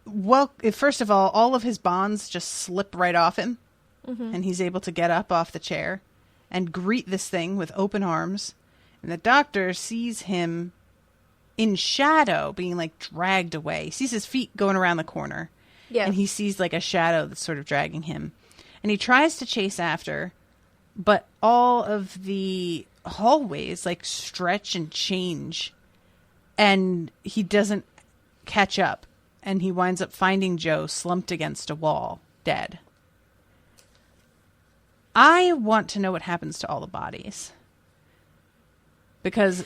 well, first of all of his bonds just slip right off him. Mm-hmm. And he's able to get up off the chair and greet this thing with open arms. And the doctor sees him in shadow being, like, dragged away. He sees his feet going around the corner. Yeah. And he sees, like, a shadow that's sort of dragging him. And he tries to chase after, but all of the hallways, like, stretch and change. And he doesn't catch up. And he winds up finding Joe slumped against a wall, dead. I want to know what happens to all the bodies. Because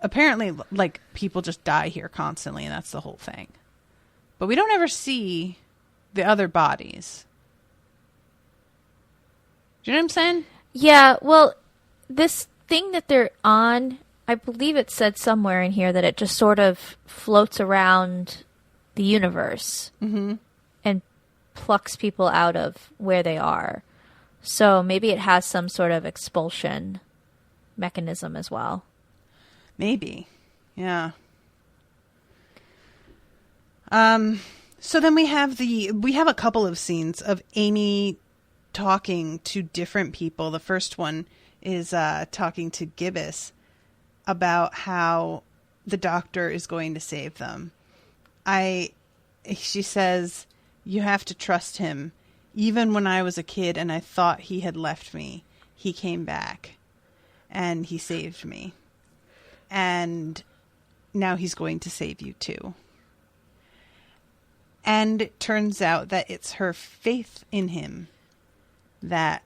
apparently, like, people just die here constantly, and that's the whole thing. But we don't ever see the other bodies. Do you know what I'm saying? Yeah, well, this thing that they're on, I believe it said somewhere in here that it just sort of floats around the universe and plucks people out of where they are. So maybe it has some sort of expulsion mechanism as well. Maybe. Yeah. So then we have a couple of scenes of Amy talking to different people. The first one is talking to Gibbous about how the doctor is going to save them. She says, "You have to trust him. Even when I was a kid and I thought he had left me, he came back and he saved me. And now he's going to save you too." And it turns out that it's her faith in him that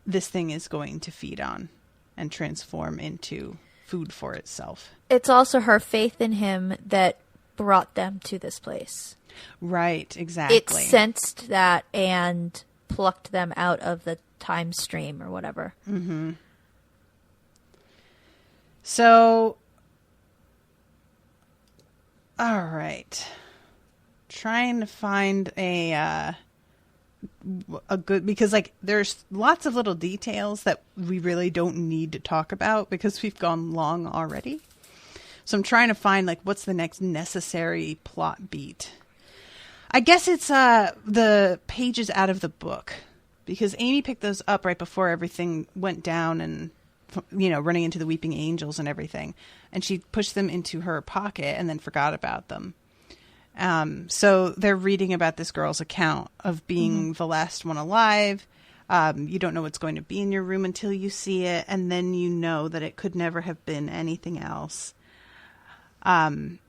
this thing is going to feed on and transform into food for itself. It's also her faith in him that brought them to this place. Right, exactly. It sensed that and plucked them out of the time stream or whatever. Mm-hmm. So, all right. Trying to find a good, because like there's lots of little details that we really don't need to talk about because we've gone long already. So I'm trying to find like what's the next necessary plot beat. I guess it's the pages out of the book, because Amy picked those up right before everything went down and, you know, running into the weeping angels and everything. And she pushed them into her pocket and then forgot about them. So they're reading about this girl's account of being the last one alive. You don't know what's going to be in your room until you see it. And then you know that it could never have been anything else. And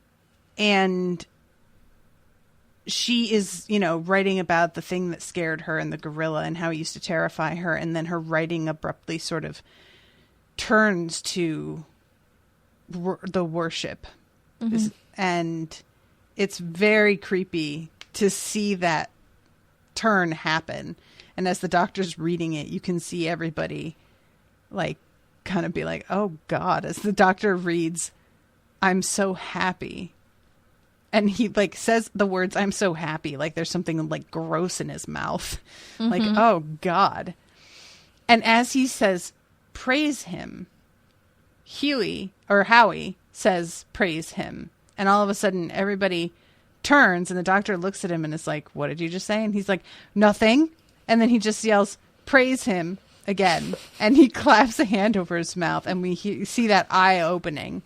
she is, you know, writing about the thing that scared her and the gorilla and how it used to terrify her. And then her writing abruptly sort of turns to the worship. And it's very creepy to see that turn happen. And as the doctor's reading it, you can see everybody like kind of be like, oh God, as the doctor reads, I'm so happy. And he like says the words, I'm so happy. Like there's something like gross in his mouth. Like, oh God. And as he says, praise him, Howie says, praise him. And all of a sudden everybody turns and the doctor looks at him and is like, what did you just say? And he's like, nothing. And then he just yells, praise him again. And he claps a hand over his mouth and we see that eye opening.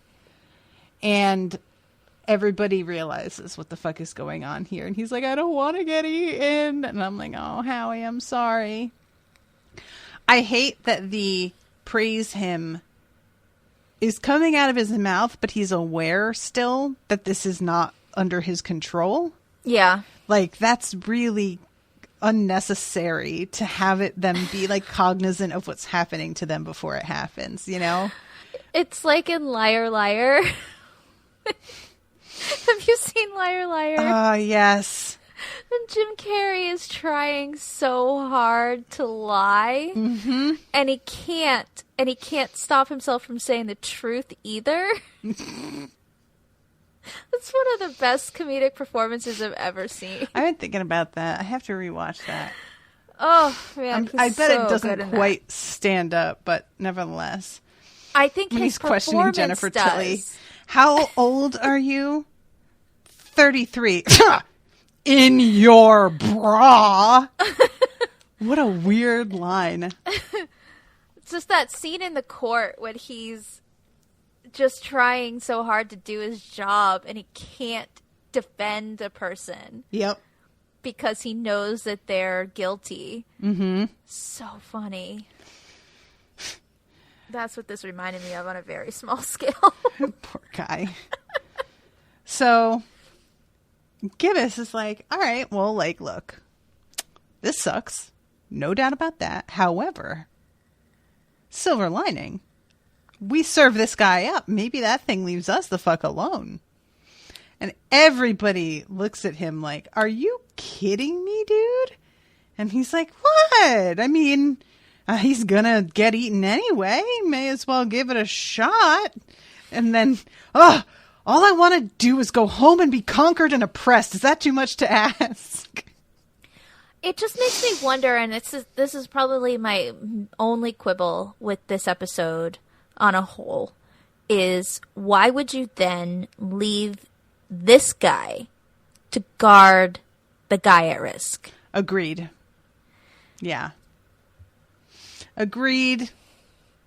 And everybody realizes what the fuck is going on here. And he's like, I don't want to get eaten. And I'm like, oh, Howie, I'm sorry. I hate that the praise him is coming out of his mouth, but he's aware still that this is not under his control. Yeah. Like, that's really unnecessary to have them be like cognizant of what's happening to them before it happens, you know? It's like in Liar Liar. Have you seen Liar Liar? Yes. And Jim Carrey is trying so hard to lie, and he can't stop himself from saying the truth either. It's one of the best comedic performances I've ever seen. I've been thinking about that. I have to rewatch that. Oh man, I bet it doesn't quite stand up, but nevertheless, I think when his he's questioning Jennifer does. Tilly, how old are you? 33. In your bra. What a weird line. It's just that scene in the court when he's just trying so hard to do his job and he can't defend a person. Yep. Because he knows that they're guilty. So funny. That's what this reminded me of on a very small scale. Poor guy. So Gibbous is like, all right, well, like, look, this sucks. No doubt about that. However, silver lining. We serve this guy up. Maybe that thing leaves us the fuck alone. And everybody looks at him like, are you kidding me, dude? And he's like, what? I mean, he's gonna get eaten anyway. May as well give it a shot. And then, all I want to do is go home and be conquered and oppressed. Is that too much to ask? It just makes me wonder, and this is probably my only quibble with this episode on a whole, is why would you then leave this guy to guard the guy at risk? Agreed. Yeah. Agreed.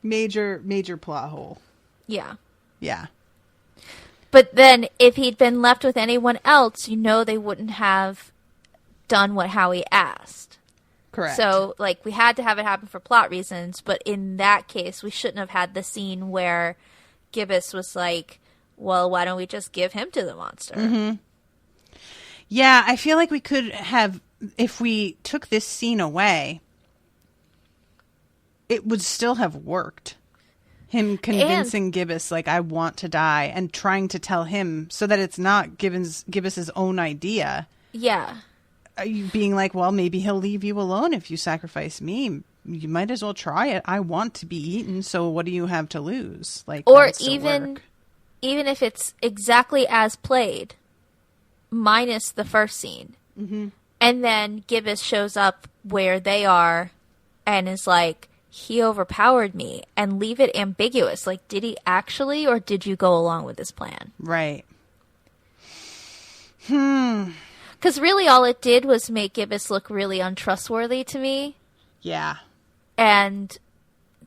Major plot hole. Yeah. Yeah. But then if he'd been left with anyone else, you know they wouldn't have done what Howie asked. Correct. So, like, we had to have it happen for plot reasons, but in that case, we shouldn't have had the scene where Gibbous was like, well, why don't we just give him to the monster? Yeah, I feel like we could have, if we took this scene away, it would still have worked. Him convincing Gibbous, like, I want to die, and trying to tell him so that it's not Gibbous' own idea. Yeah. You being like, well, maybe he'll leave you alone if you sacrifice me. You might as well try it. I want to be eaten, so what do you have to lose? Like, or even if it's exactly as played, minus the first scene, and then Gibbous shows up where they are and is like, he overpowered me, and leave it ambiguous. Like, did he actually, or did you go along with this plan? Right. Because really all it did was make Gibbous look really untrustworthy to me. Yeah. And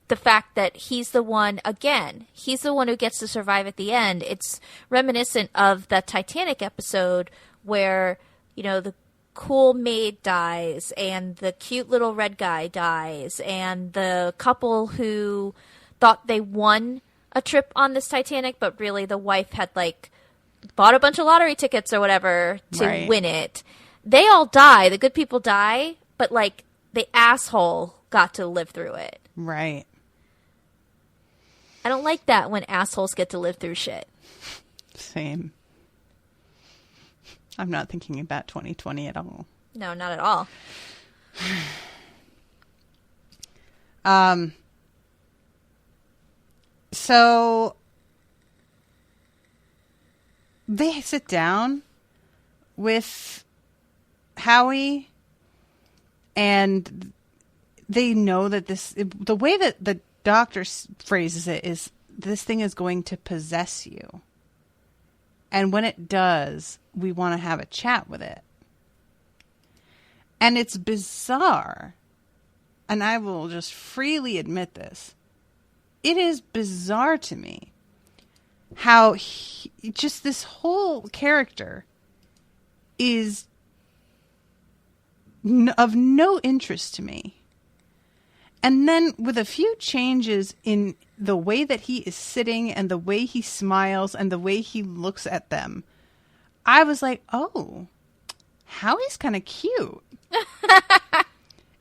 the fact that he's the one who gets to survive at the end. It's reminiscent of that Titanic episode where, you know, the cool maid dies and the cute little red guy dies and the couple who thought they won a trip on this Titanic, but really the wife had, like, bought a bunch of lottery tickets or whatever to win it. They all die. The good people die, but, like, the asshole got to live through it. Right. I don't like that when assholes get to live through shit. Same. I'm not thinking about 2020 at all. No, not at all. So they sit down with Howie, and they know that the way that the doctor phrases it is, this thing is going to possess you. And when it does, we want to have a chat with it. And it's bizarre. And I will just freely admit this. It is bizarre to me how just this whole character is of no interest to me. And then with a few changes in the way that he is sitting and the way he smiles and the way he looks at them, I was like, oh, Howie's kind of cute.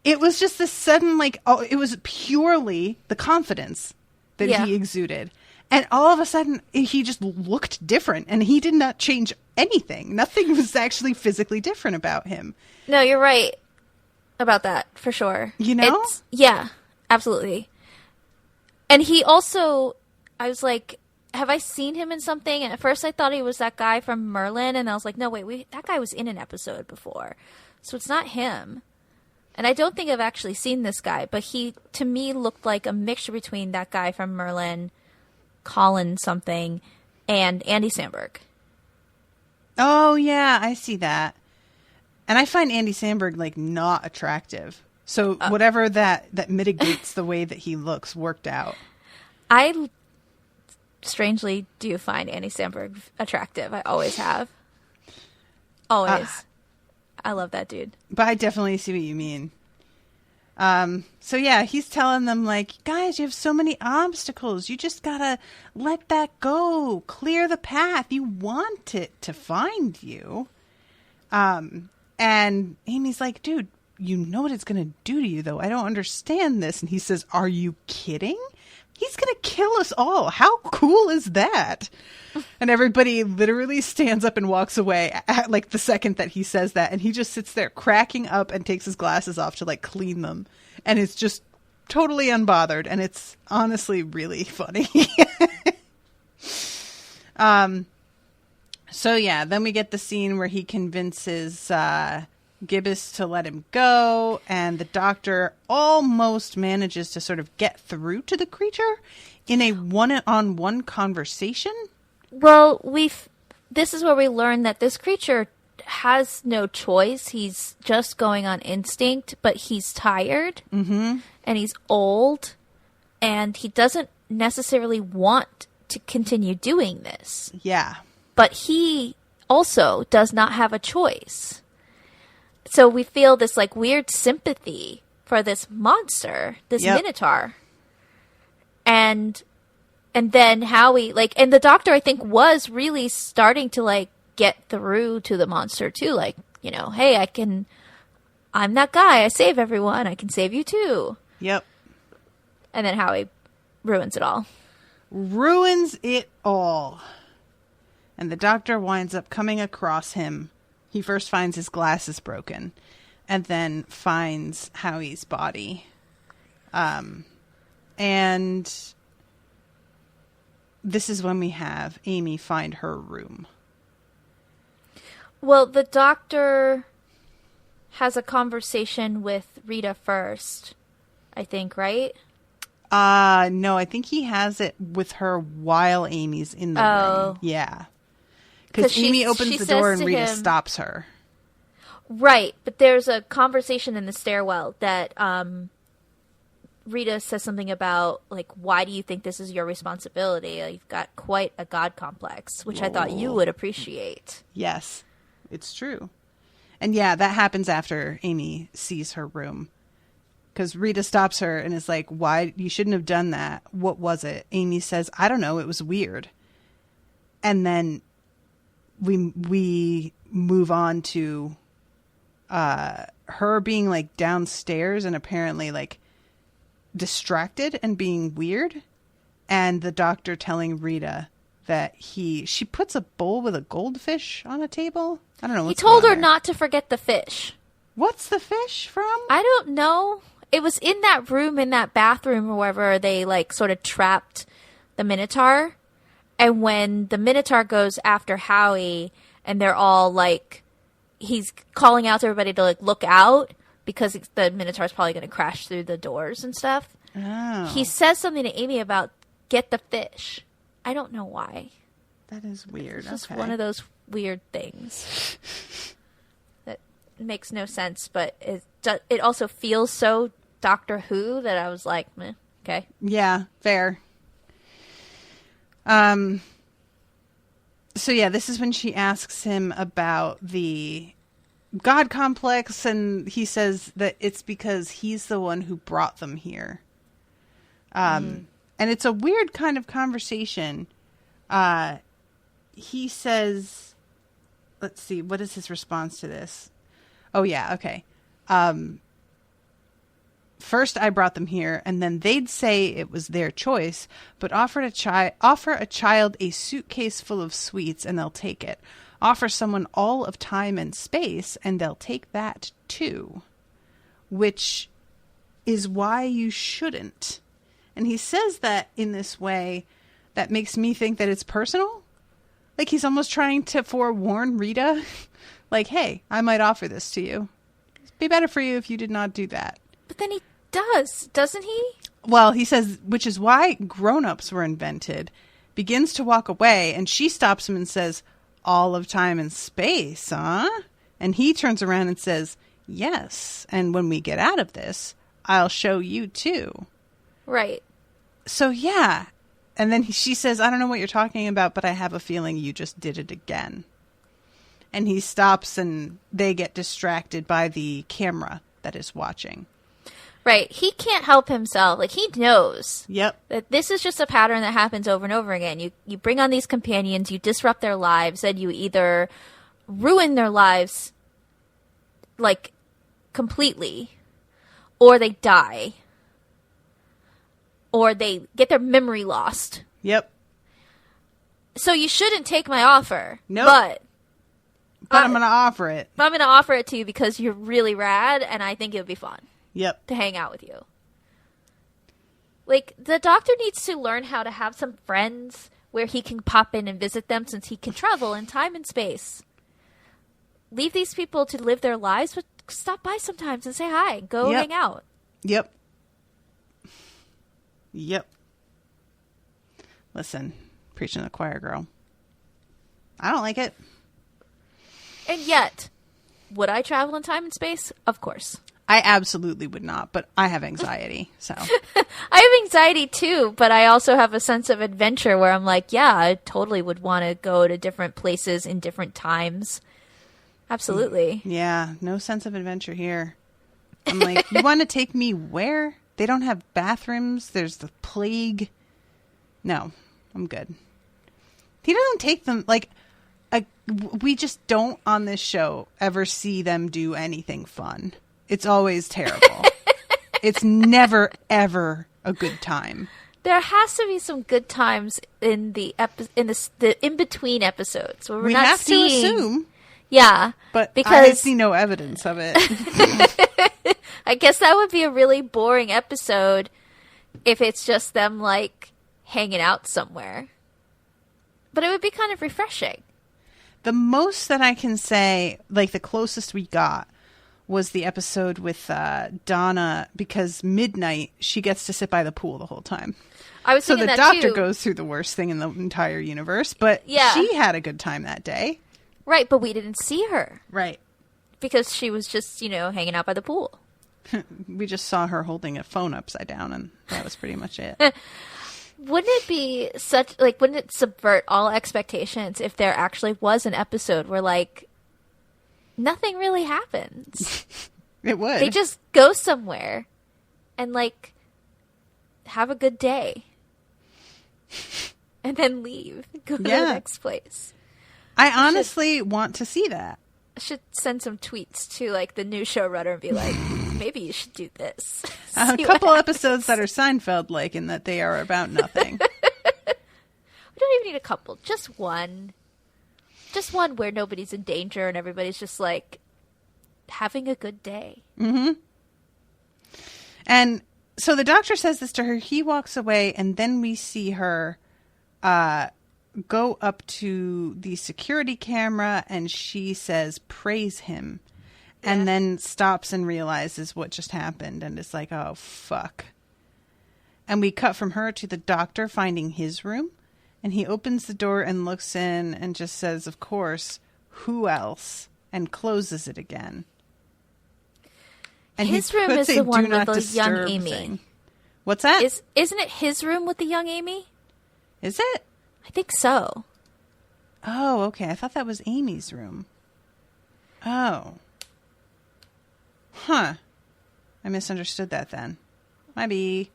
It was just this sudden, like, oh, it was purely the confidence that he exuded. And all of a sudden, he just looked different, and he did not change anything. Nothing was actually physically different about him. No, you're right about that, for sure. You know? Yeah, absolutely. And he also, I was like, have I seen him in something? And at first I thought he was that guy from Merlin, and I was like, no, wait, that guy was in an episode before. So it's not him. And I don't think I've actually seen this guy, but he, to me, looked like a mixture between that guy from Merlin, Colin something, and Andy Samberg. Oh, yeah, I see that. And I find Andy Samberg, like, not attractive. So whatever that mitigates the way that he looks worked out. I strangely do find Andy Samberg attractive. I always have. Always. I love that dude. But I definitely see what you mean. So yeah, he's telling them, like, guys, you have so many obstacles. You just gotta let that go. Clear the path. You want it to find you. And Amy's like, dude, you know what it's gonna do to you, though. I don't understand this. And he says, are you kidding? He's gonna kill us all. How cool is that? And everybody literally stands up and walks away at, like, the second that he says that. And he just sits there cracking up and takes his glasses off to, like, clean them. And it's just totally unbothered. And it's honestly really funny. So, yeah, then we get the scene where he convinces Gibbous to let him go. And the doctor almost manages to sort of get through to the creature in a one-on-one conversation. Well, this is where we learn that this creature has no choice. He's just going on instinct, but he's tired, and he's old, and he doesn't necessarily want to continue doing this. Yeah. But he also does not have a choice. So we feel this, like, weird sympathy for this monster, this Minotaur. And then Howie, like, and the doctor, I think, was really starting to, like, get through to the monster, too. Like, you know, hey, I'm that guy. I save everyone. I can save you, too. Yep. And then Howie ruins it all. ruins it all. And the doctor winds up coming across him. He first finds his glasses broken and then finds Howie's body. And this is when we have Amy find her room. Well, the doctor has a conversation with Rita first, I think, right? No, I think he has it with her while Amy's in the room. Yeah. Because Amy opens the door and Rita stops her. Right, but there's a conversation in the stairwell that Rita says something about, like, why do you think this is your responsibility? You've got quite a God complex, which I thought you would appreciate. Yes, it's true. And yeah, that happens after Amy sees her room. Because Rita stops her and is like, why? You shouldn't have done that. What was it? Amy says, I don't know. It was weird. And then we move on to her being like downstairs and apparently like distracted and being weird, and the doctor telling Rita that she puts a bowl with a goldfish on a table. I don't know. He told her not to forget the fish. What's the fish from? I don't know. It was in that room, in that bathroom or wherever they like sort of trapped the Minotaur. And when the Minotaur goes after Howie and they're all like, he's calling out to everybody to like look out because the Minotaur's probably going to crash through the doors and stuff. Oh. He says something to Amy about get the fish. I don't know why. That is weird. It's just one of those weird things that makes no sense, but it also feels so Doctor Who that I was like, meh, okay. Yeah, fair. So yeah, this is when she asks him about the God complex, and he says that it's because he's the one who brought them here. And it's a weird kind of conversation. He says, let's see, what is his response to this? Oh yeah, okay. First I brought them here, and then they'd say it was their choice, but offer a child a suitcase full of sweets and they'll take it. Offer someone all of time and space and they'll take that too. Which is why you shouldn't. And he says that in this way that makes me think that it's personal. Like he's almost trying to forewarn Rita. Like, hey, I might offer this to you. It'd be better for you if you did not do that. But then he doesn't he? Well, he says, which is why grown-ups were invented. Begins to walk away, and she stops him and says, all of time and space, huh? And he turns around and says, yes. And when we get out of this, I'll show you too. Right. So, yeah. And then she says, I don't know what you're talking about, but I have a feeling you just did it again. And he stops and they get distracted by the camera that is watching. Right. He can't help himself. Like, he knows. Yep. That this is just a pattern that happens over and over again. You bring on these companions, you disrupt their lives, and you either ruin their lives, like, completely, or they die. Or they get their memory lost. Yep. So you shouldn't take my offer. Nope. But I'm going to offer it. I'm going to offer it to you because you're really rad, and I think it would be fun. Yep. To hang out with you. Like, the doctor needs to learn how to have some friends where he can pop in and visit them since he can travel in time and space. Leave these people to live their lives, but stop by sometimes and say hi. Go hang out. Yep. Yep. Listen, preaching to the choir, girl. I don't like it. And yet, would I travel in time and space? Of course. I absolutely would not, but I have anxiety, so. I have anxiety too, but I also have a sense of adventure where I'm like, yeah, I totally would want to go to different places in different times. Absolutely. Yeah, no sense of adventure here. I'm like, you want to take me where? They don't have bathrooms. There's the plague. No, I'm good. He doesn't take them, like, we just don't on this show ever see them do anything fun. It's always terrible. It's never, ever a good time. There has to be some good times in the in between episodes where we have to assume. Yeah, but because I see no evidence of it. I guess that would be a really boring episode if it's just them like hanging out somewhere. But it would be kind of refreshing. The most that I can say, like the closest we got, was the episode with Donna, because midnight she gets to sit by the pool the whole time. I was thinking so the that doctor too. goes through the worst thing in the entire universe, but Yeah. she had a good time that day. Right, but we didn't see her. Right. Because she was just, hanging out by the pool. We just saw her holding a phone upside down, and that was pretty much it. Wouldn't it be wouldn't it subvert all expectations if there actually was an episode where, like, nothing really happens? It would. They just go somewhere and, like, have a good day. And then leave. Go to the next place. I honestly want to see that. I should send some tweets to, like, the new showrunner and be like, maybe you should do this. A couple episodes that are Seinfeld-like in that they are about nothing. We don't even need a couple. Just one. Just one where nobody's in danger and everybody's just, like, having a good day. Mm-hmm. And so the doctor says this to her. He walks away, and then we see her go up to the security camera, and she says, praise him. Yeah. And then stops and realizes what just happened and is like, oh, fuck. And we cut from her to the doctor finding his room. And he opens the door and looks in and just says, of course, who else? And closes it again. And his room is the one with the young Amy. Thing. What's that? Isn't it his room with the young Amy? Is it? I think so. Oh, okay. I thought that was Amy's room. Oh. Huh. I misunderstood that then. Maybe.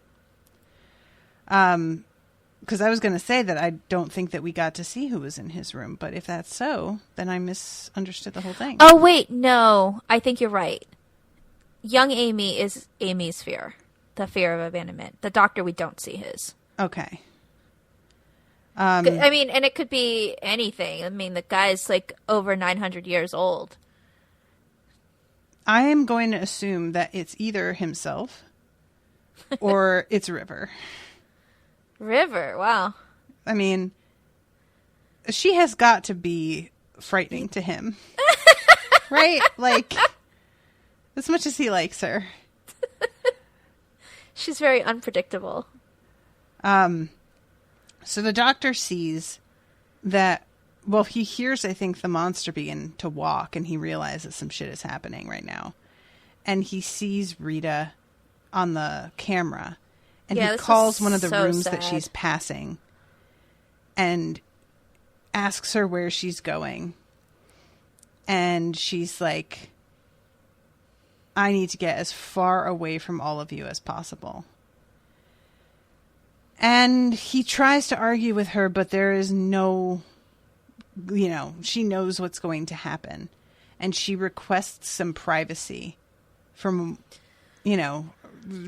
Because I was going to say that I don't think that we got to see who was in his room. But if that's so, then I misunderstood the whole thing. Oh, wait. No. I think you're right. Young Amy is Amy's fear. The fear of abandonment. The doctor, we don't see his. Okay. I mean, and it could be anything. I mean, the guy's like over 900 years old. I am going to assume that it's either himself or it's River. River, wow. I mean, she has got to be frightening to him. Right? Like, as much as he likes her. She's very unpredictable. So the doctor sees that, well, he hears, I think, the monster begin to walk, and he realizes some shit is happening right now. And he sees Rita on the camera, and he calls one of the rooms that she's passing and asks her where she's going. And she's like, I need to get as far away from all of you as possible. And he tries to argue with her, but there is no, she knows what's going to happen. And she requests some privacy from,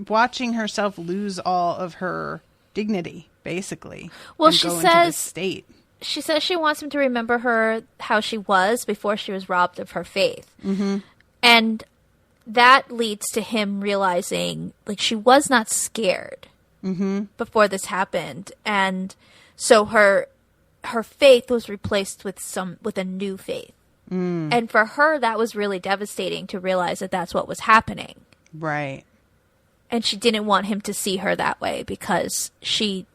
watching herself lose all of her dignity, basically. Well, she says she wants him to remember her how she was before she was robbed of her faith. Mm-hmm. And that leads to him realizing, like, she was not scared. Mm-hmm. Before this happened, and so her faith was replaced with a new faith, and for her that was really devastating to realize that that's what was happening. Right. And she didn't want him to see her that way because she,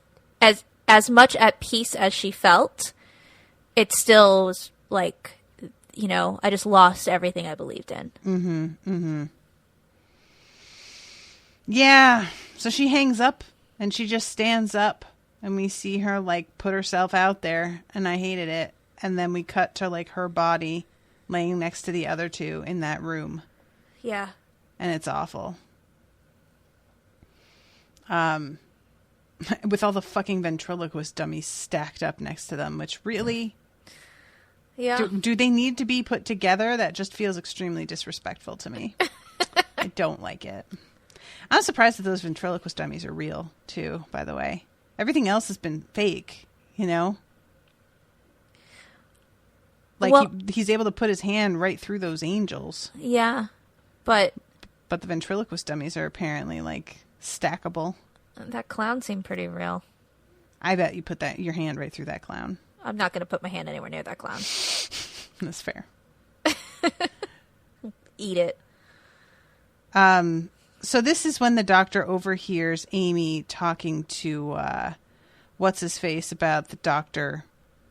as much at peace as she felt, it still was like, I just lost everything I believed in. Mm-hmm. Mm-hmm. Yeah. So she hangs up. And she just stands up, and we see her, like, put herself out there, and I hated it. And then we cut to, like, her body laying next to the other two in that room. Yeah. And it's awful. With all the fucking ventriloquist dummies stacked up next to them, which really... Yeah. Do they need to be put together? That just feels extremely disrespectful to me. I don't like it. I'm surprised that those ventriloquist dummies are real, too, by the way. Everything else has been fake, you know? Like, well, he's able to put his hand right through those angels. Yeah, but the ventriloquist dummies are apparently, like, stackable. That clown seemed pretty real. I bet you put your hand right through that clown. I'm not going to put my hand anywhere near that clown. That's fair. Eat it. So this is when the doctor overhears Amy talking to what's-his-face about the doctor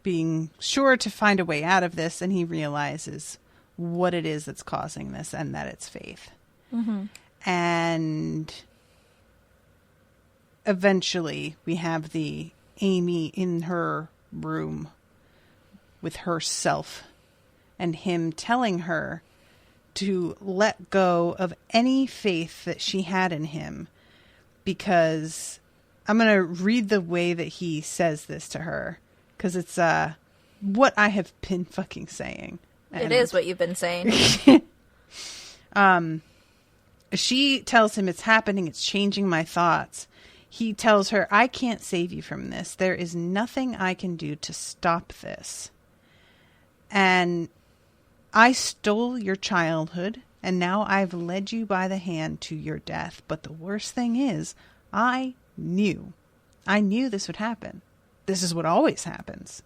being sure to find a way out of this, and he realizes what it is that's causing this and that it's faith. Mm-hmm. And eventually we have the Amy in her room with herself and him telling her to let go of any faith that she had in him, because I'm going to read the way that he says this to her, because it's what I have been fucking saying. It is what you've been saying. She tells him it's happening, it's changing my thoughts. He tells her, I can't save you from this. There is nothing I can do to stop this. And I stole your childhood, and now I've led you by the hand to your death. But the worst thing is, I knew this would happen. This is what always happens.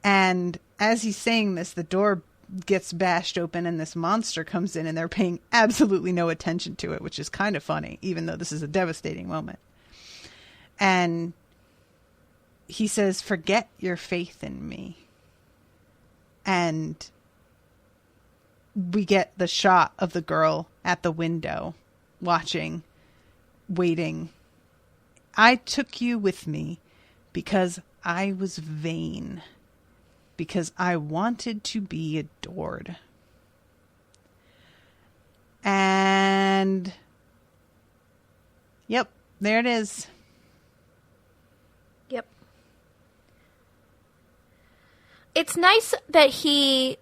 And as he's saying this, the door gets bashed open and this monster comes in, and they're paying absolutely no attention to it, which is kind of funny, even though this is a devastating moment. And he says, forget your faith in me. And we get the shot of the girl at the window, watching, waiting. I took you with me because I was vain, because I wanted to be adored. And yep, there it is. Yep. It's nice that he's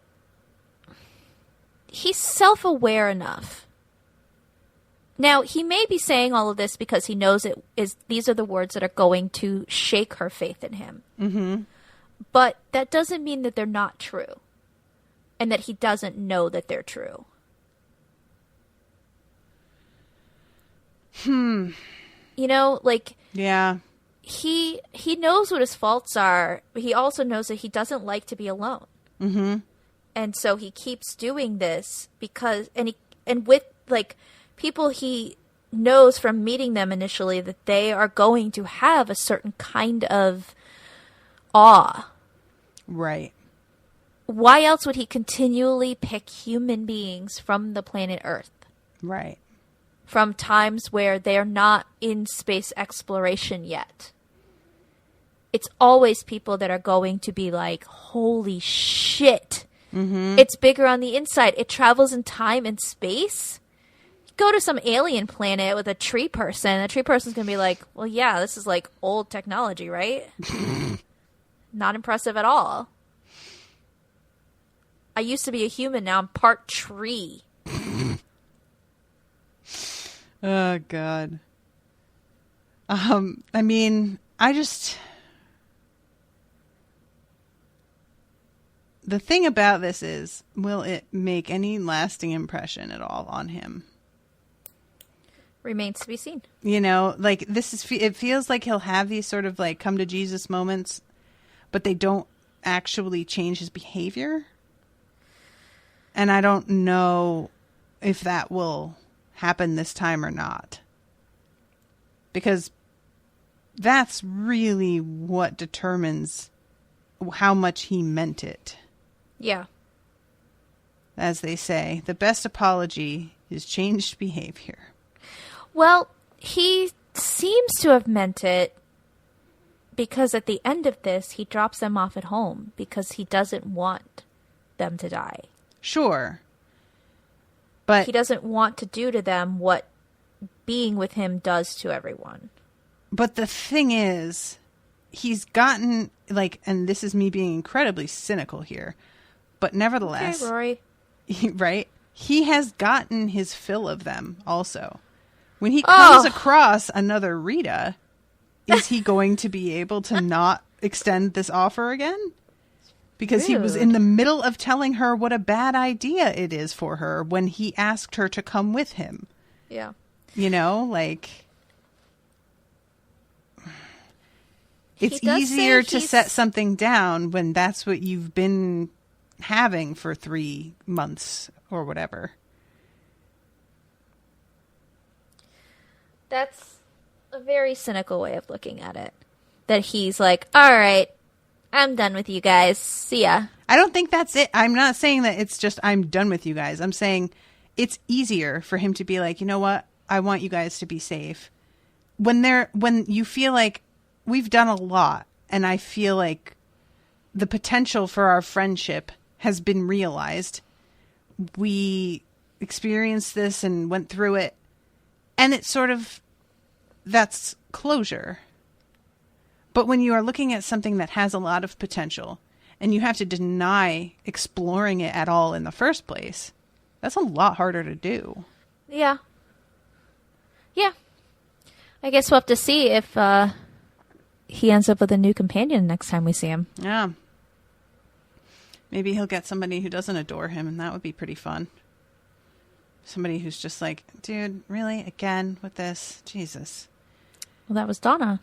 self-aware enough. Now, he may be saying all of this because he knows these are the words that are going to shake her faith in him. Mm-hmm. But that doesn't mean that they're not true. And that he doesn't know that they're true. You know, like... Yeah. He knows what his faults are, but he also knows that he doesn't like to be alone. Mm-hmm. And so he keeps doing this because... And with, like, people he knows from meeting them initially that they are going to have a certain kind of awe. Right. Why else would he continually pick human beings from the planet Earth? Right. From times where they're not in space exploration yet. It's always people that are going to be like, holy shit. Mm-hmm. It's bigger on the inside. It travels in time and space. Go to some alien planet with a tree person. The tree person's going to be like, well, yeah, this is like old technology, right? Not impressive at all. I used to be a human. Now I'm part tree. Oh, God. I mean, the thing about this is, will it make any lasting impression at all on him? Remains to be seen. You know, like, it feels like he'll have these sort of, like, come to Jesus moments, but they don't actually change his behavior. And I don't know if that will happen this time or not. Because that's really what determines how much he meant it. Yeah. As they say, the best apology is changed behavior. Well, he seems to have meant it because at the end of this, he drops them off at home because he doesn't want them to die. Sure. But he doesn't want to do to them what being with him does to everyone. But the thing is, he's gotten, like, and this is me being incredibly cynical here, but nevertheless, okay, Rory. Right? He has gotten his fill of them also. When he comes across another Rita, is he going to be able to not extend this offer again? Because he was in the middle of telling her what a bad idea it is for her when he asked her to come with him. Yeah. You know, like, it's easier to set something down when that's what you've been having for 3 months or whatever. That's a very cynical way of looking at it. That he's like, all right, I'm done with you guys. See ya. I don't think that's it. I'm not saying that it's just I'm done with you guys. I'm saying it's easier for him to be like, you know what? I want you guys to be safe. When you feel like we've done a lot and I feel like the potential for our friendship has been realized. We experienced this and went through it. And it's sort of, that's closure. But when you are looking at something that has a lot of potential and you have to deny exploring it at all in the first place, that's a lot harder to do. Yeah. Yeah. I guess we'll have to see if he ends up with a new companion next time we see him. Yeah. Maybe he'll get somebody who doesn't adore him, and that would be pretty fun. Somebody who's just like, dude, really? Again with this? Jesus. Well, that was Donna.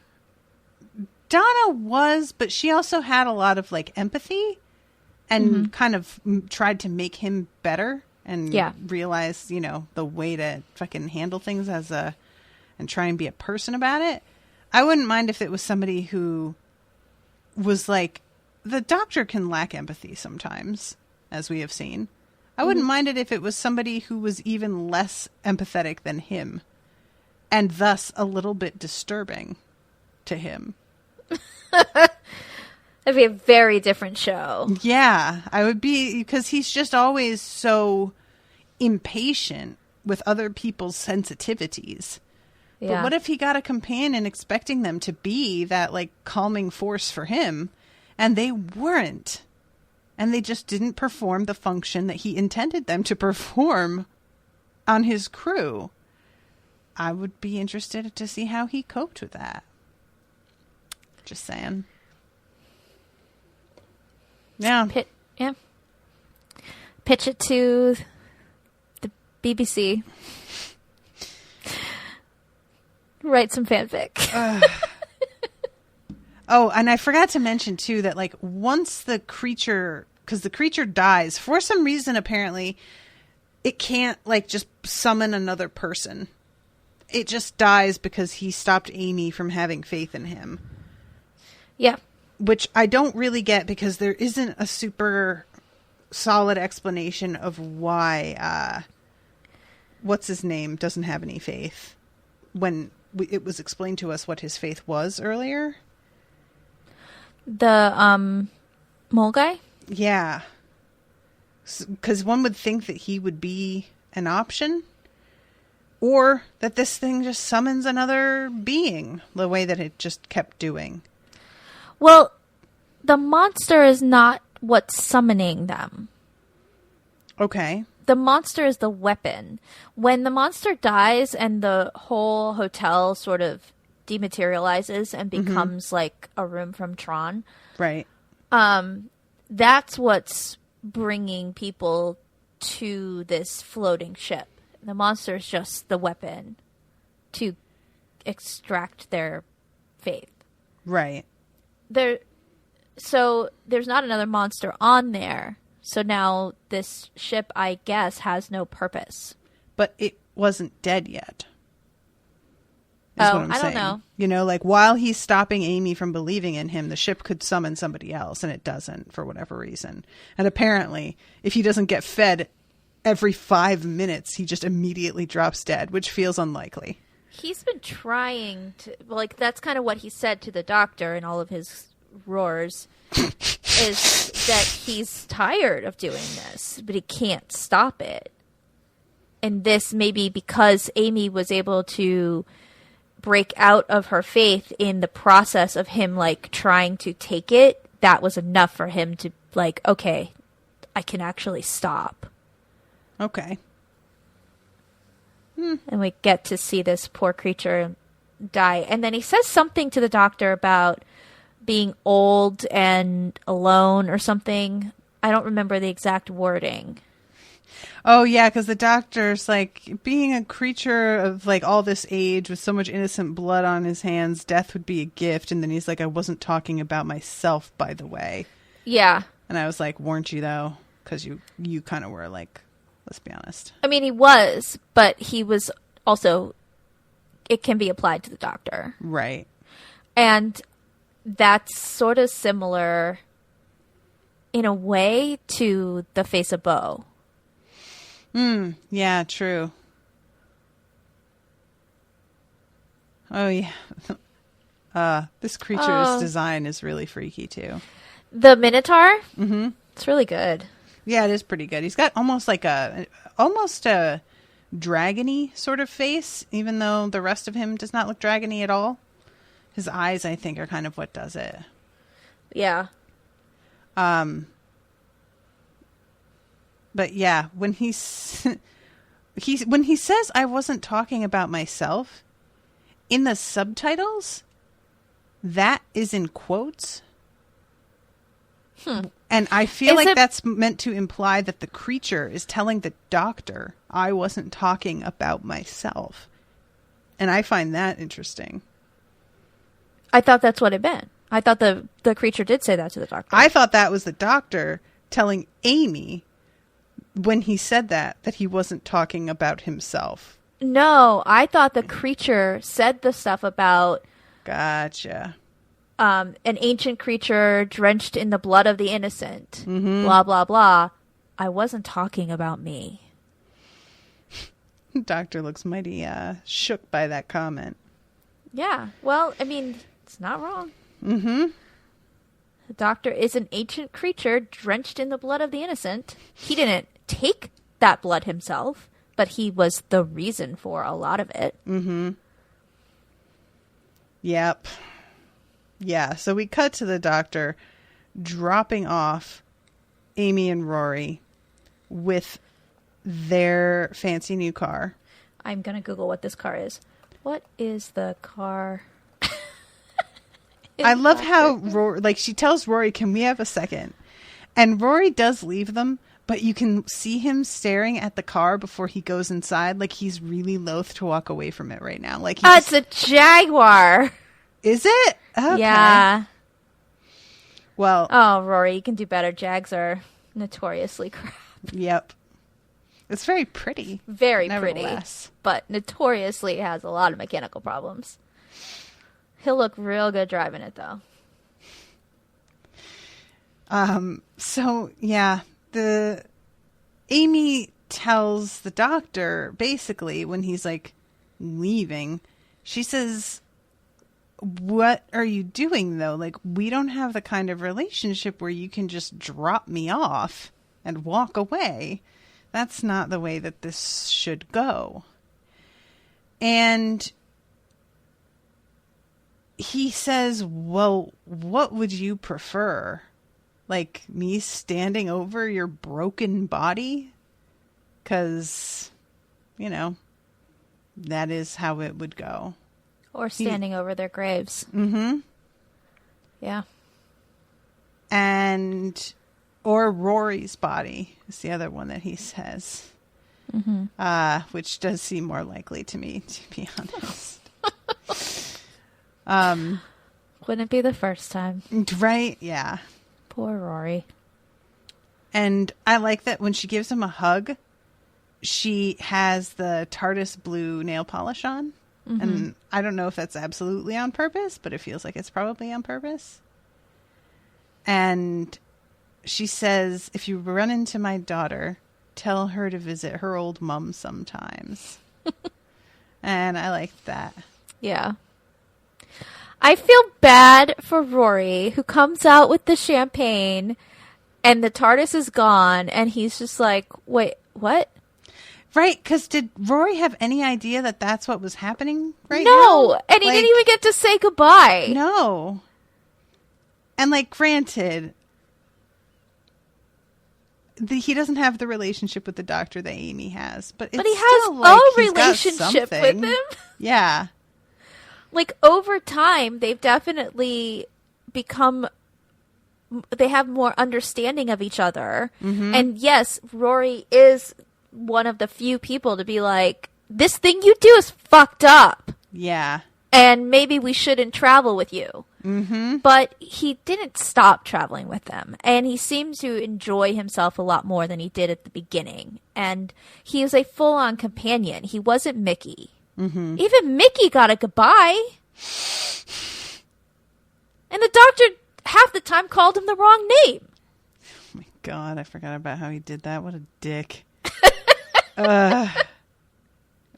Donna was, but she also had a lot of like empathy and kind of tried to make him better and realize, you know, the way to fucking handle things and try and be a person about it. I wouldn't mind if it was somebody who was like, the Doctor can lack empathy sometimes, as we have seen. I wouldn't mind it if it was somebody who was even less empathetic than him and thus a little bit disturbing to him. That'd be a very different show. Yeah, I would be, because he's just always so impatient with other people's sensitivities. Yeah. But what if he got a companion expecting them to be that like calming force for him and they weren't? And they just didn't perform the function that he intended them to perform on his crew. I would be interested to see how he coped with that. Just saying. Yeah. Pitch it to the BBC. Write some fanfic. Oh, and I forgot to mention, too, that, like, once the creature... Because the creature dies, for some reason, apparently, it can't, like, just summon another person. It just dies because he stopped Amy from having faith in him. Yeah. Which I don't really get, because there isn't a super solid explanation of why, what's his name doesn't have any faith. When it was explained to us what his faith was earlier. The mole guy? Yeah. Because one would think that he would be an option. Or that this thing just summons another being. The way that it just kept doing. Well, the monster is not what's summoning them. Okay. The monster is the weapon. When the monster dies and the whole hotel sort of dematerializes and becomes like a room from Tron. Right. That's what's bringing people to this floating ship. The monster is just the weapon to extract their faith. Right. So there's not another monster on there. So now this ship, I guess, has no purpose. But it wasn't dead yet. I don't know. You know, like while he's stopping Amy from believing in him, the ship could summon somebody else, and it doesn't for whatever reason. And apparently, if he doesn't get fed every 5 minutes, he just immediately drops dead, which feels unlikely. He's been trying to, like, that's kind of what he said to the Doctor in all of his roars, is that he's tired of doing this, but he can't stop it. And this maybe because Amy was able to break out of her faith in the process of him, like, trying to take it, that was enough for him to, like, okay, I can actually stop. Okay. And we get to see this poor creature die. And then he says something to the doctor about being old and alone or something. I don't remember the exact wording. Oh, yeah, because the doctor's like, being a creature of like all this age with so much innocent blood on his hands, death would be a gift. And then he's like, I wasn't talking about myself, by the way. Yeah. And I was like, weren't you, though? Because you kind of were like, let's be honest. I mean, he was, but he was also, it can be applied to the doctor. Right. And that's sort of similar in a way to the face of Bo. Yeah, true. Oh, yeah. This creature's design is really freaky, too. The Minotaur? Mm-hmm. It's really good. Yeah, it is pretty good. He's got almost a dragony sort of face, even though the rest of him does not look dragony at all. His eyes, I think, are kind of what does it. Yeah. But yeah, when he says I wasn't talking about myself, in the subtitles, that is in quotes. And I feel like that's meant to imply that the creature is telling the doctor I wasn't talking about myself. And I find that interesting. I thought that's what it meant. I thought the creature did say that to the doctor. I thought that was the doctor telling Amy when he said that he wasn't talking about himself. No, I thought the creature said the stuff about... Gotcha. An ancient creature drenched in the blood of the innocent. Mm-hmm. Blah, blah, blah. I wasn't talking about me. Doctor looks mighty shook by that comment. Yeah. Well, I mean, it's not wrong. Mm-hmm. The doctor is an ancient creature drenched in the blood of the innocent. He didn't take that blood himself, but he was the reason for a lot of it. Mm-hmm. Yep. Yeah, so we cut to the doctor dropping off Amy and Rory with their fancy new car. I'm going to Google what this car is. What is the car? I love how Rory, like, she tells Rory, can we have a second? And Rory does leave them, but you can see him staring at the car before he goes inside. Like, he's really loath to walk away from it right now. Like, it's a Jaguar. Is it? Okay. Yeah. Well. Oh, Rory, you can do better. Jags are notoriously crap. Yep. It's very pretty. Very pretty. But notoriously has a lot of mechanical problems. He'll look real good driving it, though. So, yeah. Amy tells the doctor, basically, when he's, like, leaving, she says... What are you doing, though? Like, we don't have the kind of relationship where you can just drop me off and walk away. That's not the way that this should go. And he says, well, what would you prefer? Like, me standing over your broken body? 'Cause, you know, that is how it would go. Or standing over their graves. Mm-hmm. Yeah. Or Rory's body is the other one that he says. Mm-hmm. Which does seem more likely to me, to be honest. Wouldn't be the first time. Right? Yeah. Poor Rory. And I like that when she gives him a hug, she has the TARDIS blue nail polish on. Mm-hmm. And I don't know if that's absolutely on purpose, but it feels like it's probably on purpose. And she says, if you run into my daughter, tell her to visit her old mom sometimes. And I like that. Yeah. I feel bad for Rory, who comes out with the champagne and the TARDIS is gone. And he's just like, wait, what? Right, because did Rory have any idea that that's what was happening now? No, and he didn't even get to say goodbye. No. And, like, granted, he doesn't have the relationship with the doctor that Amy has. But he has a relationship with him. Yeah. like, over time, they've definitely they have more understanding of each other. Mm-hmm. And yes, Rory is one of the few people to be like, this thing you do is fucked up. Yeah. And maybe we shouldn't travel with you. Mm-hmm. But he didn't stop traveling with them. And he seemed to enjoy himself a lot more than he did at the beginning. And he was a full-on companion. He wasn't Mickey. Mm-hmm. Even Mickey got a goodbye. And the doctor half the time called him the wrong name. Oh my God, I forgot about how he did that. What a dick.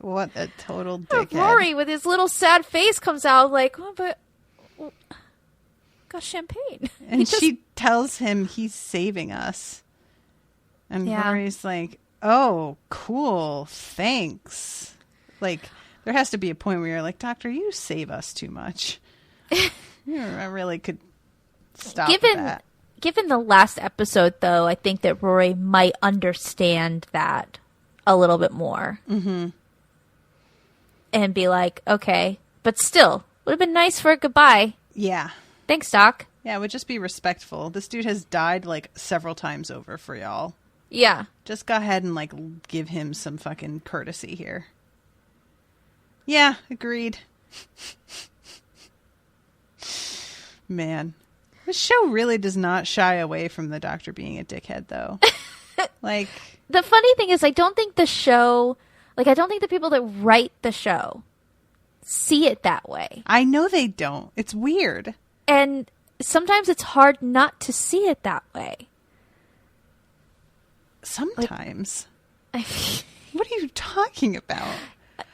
What a total dickhead. Rory, with his little sad face, comes out like, oh, but got champagne. And she tells him he's saving us. And Rory's like, oh, cool, thanks. Like, there has to be a point where you're like, Doctor, you save us too much. I really could stop that. Given the last episode, though, I think that Rory might understand that a little bit more. Mm-hmm. And be like, okay, but still, would have been nice for a goodbye. Yeah. Thanks, Doc. Yeah, it would just be respectful. This dude has died, like, several times over for y'all. Yeah. Just go ahead and, like, give him some fucking courtesy here. Yeah, agreed. Man. This show really does not shy away from the Doctor being a dickhead, though. Like... The funny thing is, I don't think the show... Like, I don't think the people that write the show see it that way. I know they don't. It's weird. And sometimes it's hard not to see it that way. Sometimes. Like, what are you talking about?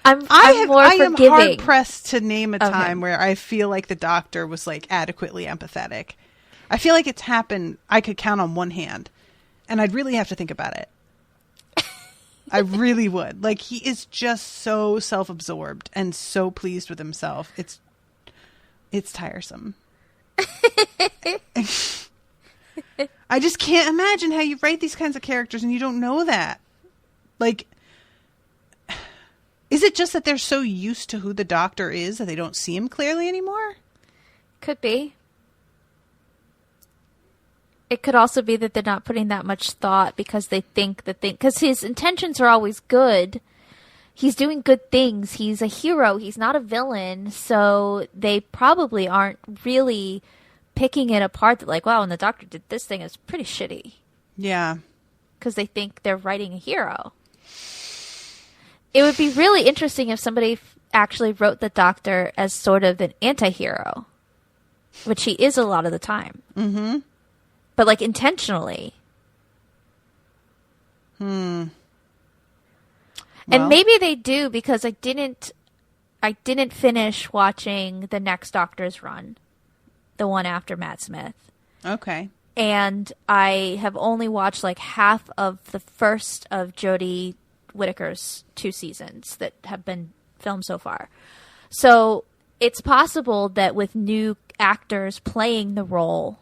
I'm more forgiving. I am hard pressed to name a time where I feel like the Doctor was, like, adequately empathetic. I feel like it's happened. I could count on one hand, and I'd really have to think about it. I really would. Like, he is just so self-absorbed and so pleased with himself. It's tiresome. I just can't imagine how you write these kinds of characters and you don't know that. Like, is it just that they're so used to who the Doctor is that they don't see him clearly anymore? Could be. It could also be that they're not putting that much thought because they think because his intentions are always good. He's doing good things. He's a hero. He's not a villain. So they probably aren't really picking it apart that, like, wow, when the Doctor did this thing, it's pretty shitty. Yeah. Because they think they're writing a hero. It would be really interesting if somebody actually wrote the Doctor as sort of an anti-hero, which he is a lot of the time. Mm-hmm. But, like, intentionally. Well, and maybe they do because I didn't finish watching the next Doctor's run. The one after Matt Smith. Okay. And I have only watched, like, half of the first of Jodie Whittaker's 2 seasons that have been filmed so far. So it's possible that with new actors playing the role,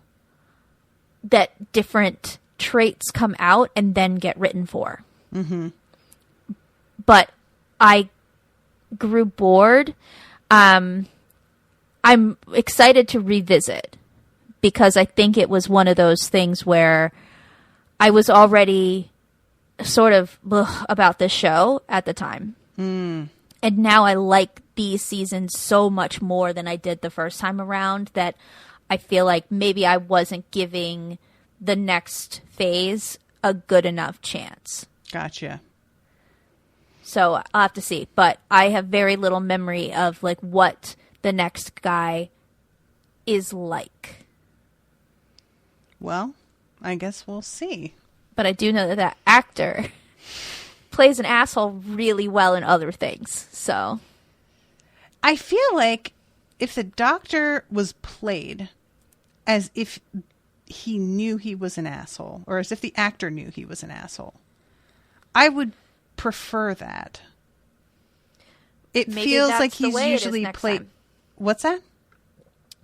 that different traits come out and then get written for. Mm-hmm. But I grew bored. I'm excited to revisit because I think it was one of those things where I was already sort of about this show at the time. Mm. And now I like these seasons so much more than I did the first time around that I feel like maybe I wasn't giving the next phase a good enough chance. Gotcha. So I'll have to see. But I have very little memory of, like, what the next guy is like. Well, I guess we'll see. But I do know that that actor plays an asshole really well in other things. So I feel like if the Doctor was played as if he knew he was an asshole, or as if the actor knew he was an asshole, I would prefer that. It maybe feels like he's usually played. Time. What's that?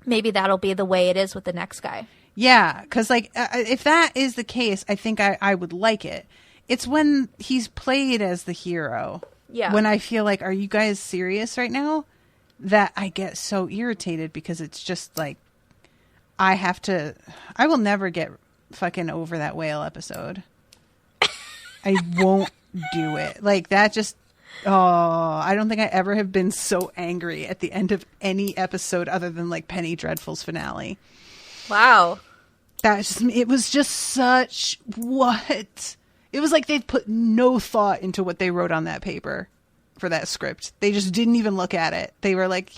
Maybe that'll be the way it is with the next guy. Yeah, because, like, if that is the case, I think I would like it. It's when he's played as the hero. Yeah. When I feel like, are you guys serious right now? that I get so irritated because it's just like, I will never get fucking over that whale episode. I won't do it. Like that just, I don't think I ever have been so angry at the end of any episode other than like Penny Dreadful's finale. Wow. It was just such what? It was like they put no thought into what they wrote on that paper for that script. They just didn't even look at it. They were like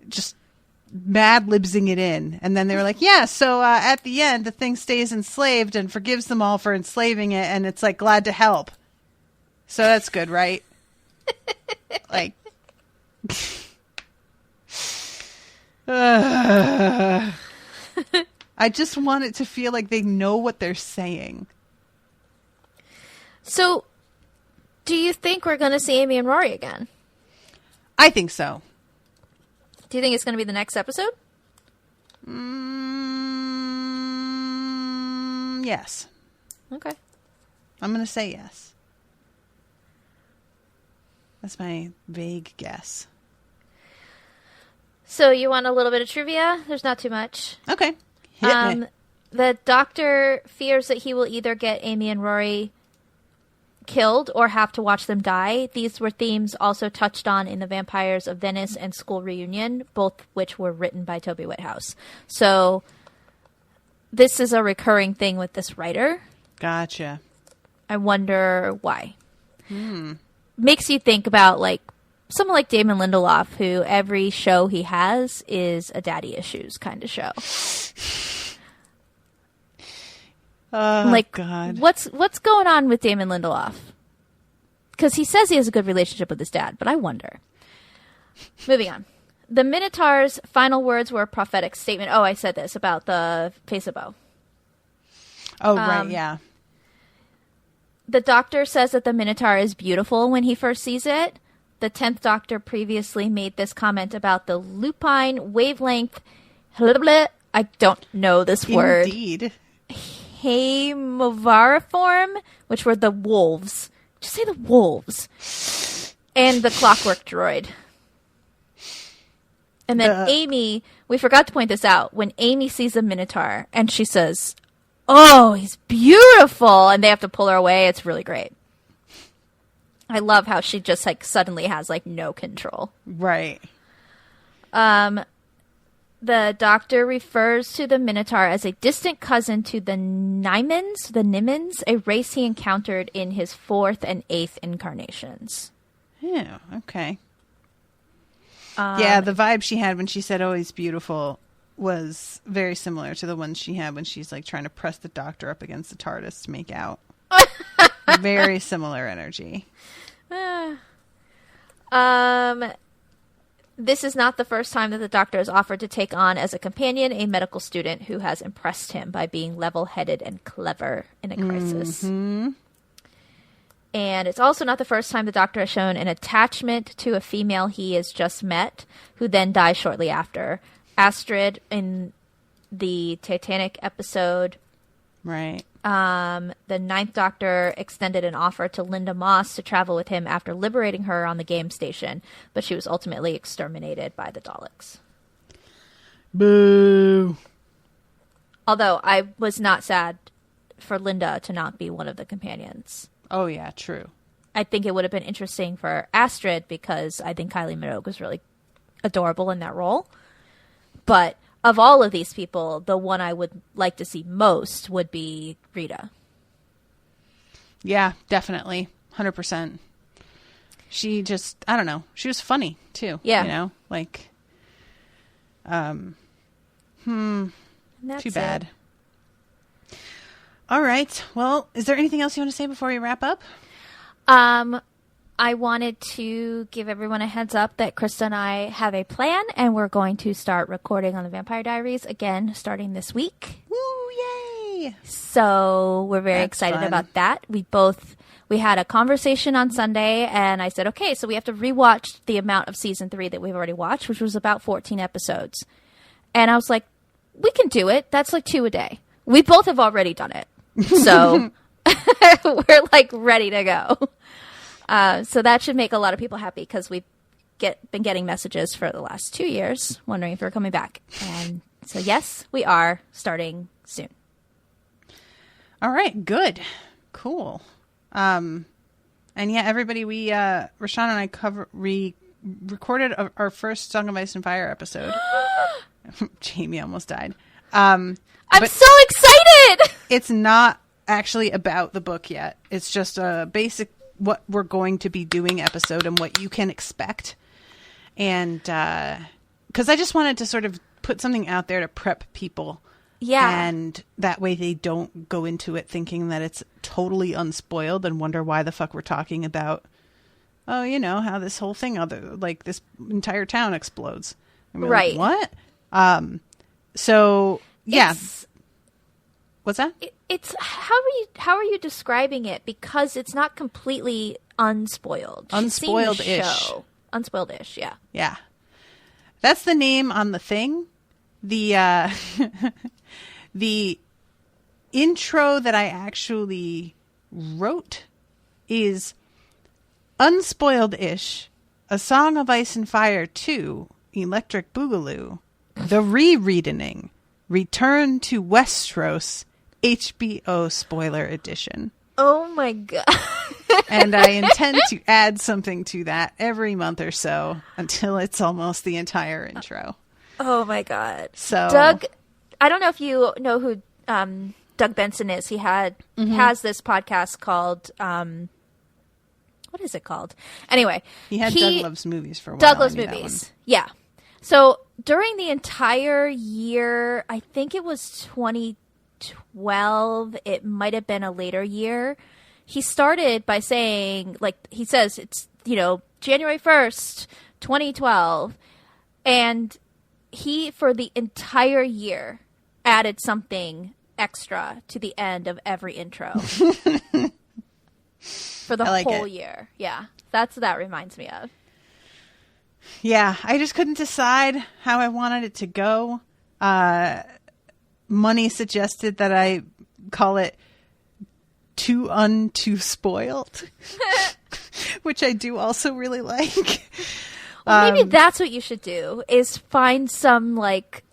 just mad-libsing it in. And then they were like, yeah, so at the end, the thing stays enslaved and forgives them all for enslaving it. And it's like, glad to help. So that's good, right? Like, I just want it to feel like they know what they're saying. So, do you think we're going to see Amy and Rory again? I think so. Do you think it's going to be the next episode? Yes. Okay. I'm going to say yes. That's my vague guess. So you want a little bit of trivia? There's not too much. Okay. Hit me. The doctor fears that he will either get Amy and Rory killed or have to watch them die. These were themes also touched on in The Vampires of Venice and School Reunion, both which were written by Toby Whithouse. So this is a recurring thing with this writer. Gotcha. I wonder why. Makes you think about like someone like Damon Lindelof, who every show he has is a daddy issues kind of show. Oh, like, God. What's going on with Damon Lindelof? Because he says he has a good relationship with his dad, but I wonder. Moving on. The Minotaur's final words were a prophetic statement. Oh, I said this about the face of bow. Oh, right, yeah. The Doctor says that the Minotaur is beautiful when he first sees it. The 10th Doctor previously made this comment about the lupine wavelength. I don't know this word. Indeed. Haemovariform, which were the wolves. Just say the wolves. And the clockwork droid. And then Amy, we forgot to point this out, when Amy sees a Minotaur and she says, "Oh, he's beautiful," and they have to pull her away, it's really great. I love how she just like suddenly has like no control. Right. The Doctor refers to the Minotaur as a distant cousin to the Nimans, a race he encountered in his 4th and 8th incarnations. Yeah, okay. Yeah, the vibe she had when she said, "Oh, he's beautiful," was very similar to the one she had when she's like trying to press the Doctor up against the TARDIS to make out. Very similar energy. This is not the first time that the Doctor has offered to take on as a companion a medical student who has impressed him by being level-headed and clever in a crisis. Mm-hmm. And it's also not the first time the Doctor has shown an attachment to a female he has just met, who then dies shortly after. Astrid in the Titanic episode. Right. The 9th Doctor extended an offer to Linda Moss to travel with him after liberating her on the game station, but she was ultimately exterminated by the Daleks. Boo. Although I was not sad for Linda to not be one of the companions. Oh, yeah, true. I think it would have been interesting for Astrid because I think Kylie Minogue was really adorable in that role. But of all of these people, the one I would like to see most would be Rita. Yeah, definitely. 100%. She just, I don't know. She was funny, too. Yeah. You know, like, too bad. It. All right. Well, is there anything else you want to say before we wrap up? I wanted to give everyone a heads up that Krista and I have a plan, and we're going to start recording on the Vampire Diaries again starting this week. Woo, yay! So we're very That's excited fun. about that. We had a conversation on Sunday, and I said, okay, so we have to rewatch the amount of season 3 that we've already watched, which was about 14 episodes. And I was like, we can do it. That's like 2 a day. We both have already done it. So we're like ready to go. So that should make a lot of people happy because we been getting messages for the last 2 years, wondering if we're coming back. And so, yes, we are starting soon. All right, good, cool. And yeah, everybody, Rashawn and I recorded our first Song of Ice and Fire episode. Jamie almost died. I'm so excited! It's not actually about the book yet. It's just a basic what we're going to be doing episode and what you can expect. And because I just wanted to sort of put something out there to prep people. Yeah. And that way they don't go into it thinking that it's totally unspoiled and wonder why the fuck we're talking about, oh, you know, how this whole thing, like this entire town explodes. Right. Like, what? So, yeah. What's that? It's how are you describing it? Because it's not completely unspoiled. Unspoiled-ish. Unspoiled-ish, yeah. Yeah. That's the name on the thing. The the intro that I actually wrote is Unspoiled-ish, A Song of Ice and Fire 2, Electric Boogaloo, The Rereading, Return to Westeros, HBO Spoiler Edition. Oh my god. And I intend to add something to that every month or so until it's almost the entire intro. Oh my god. So Doug, I don't know if you know who Doug Benson is. He has this podcast called what is it called? Anyway, he had Doug Loves Movies for a while. Doug Loves Movies. Yeah. So during the entire year, I think it was 2012, it might have been a later year, he started by saying, like, he says it's, you know, January 1st, 2012. And he, for the entire year, added something extra to the end of every intro. For the whole year. Yeah. That's what that reminds me of. Yeah. I just couldn't decide how I wanted it to go. Money suggested that I call it Too Spoiled, which I do also really like. Well, maybe that's what you should do, is find some, like,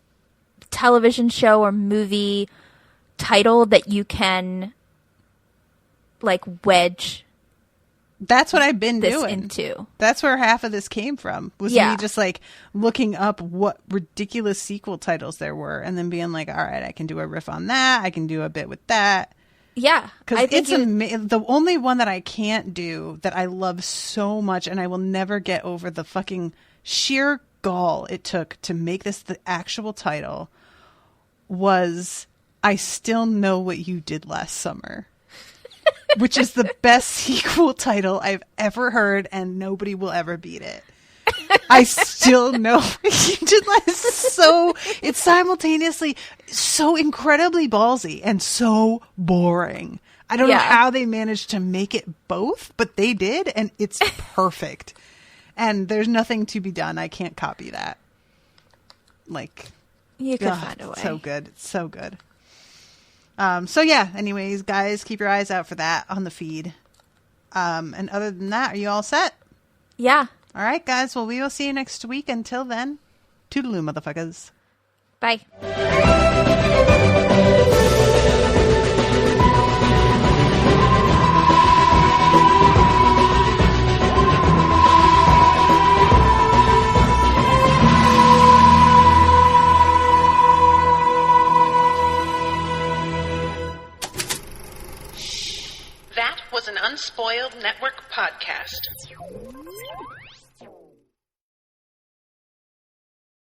television show or movie title that you can, like, wedge. That's what I've been doing. Into. That's where half of this came from, was me just, like, looking up what ridiculous sequel titles there were and then being like, all right, I can do a riff on that. I can do a bit with that. Yeah. Because it's the only one that I can't do that I love so much, and I will never get over the fucking sheer gall it took to make this the actual title, was I Still Know What You Did Last Summer. Which is the best sequel title I've ever heard, and nobody will ever beat it. I still know what you did last. So it's simultaneously so incredibly ballsy and so boring. I don't know how they managed to make it both, but they did, and it's perfect. And there's nothing to be done. I can't copy that. Like, you could find a way. It's so good. It's so good. So yeah, anyways, guys, keep your eyes out for that on the feed. And other than that, are you all set? Yeah. All right, guys. Well, we will see you next week. Until then, toodaloo, motherfuckers. Bye. That was an Unspoiled Network podcast.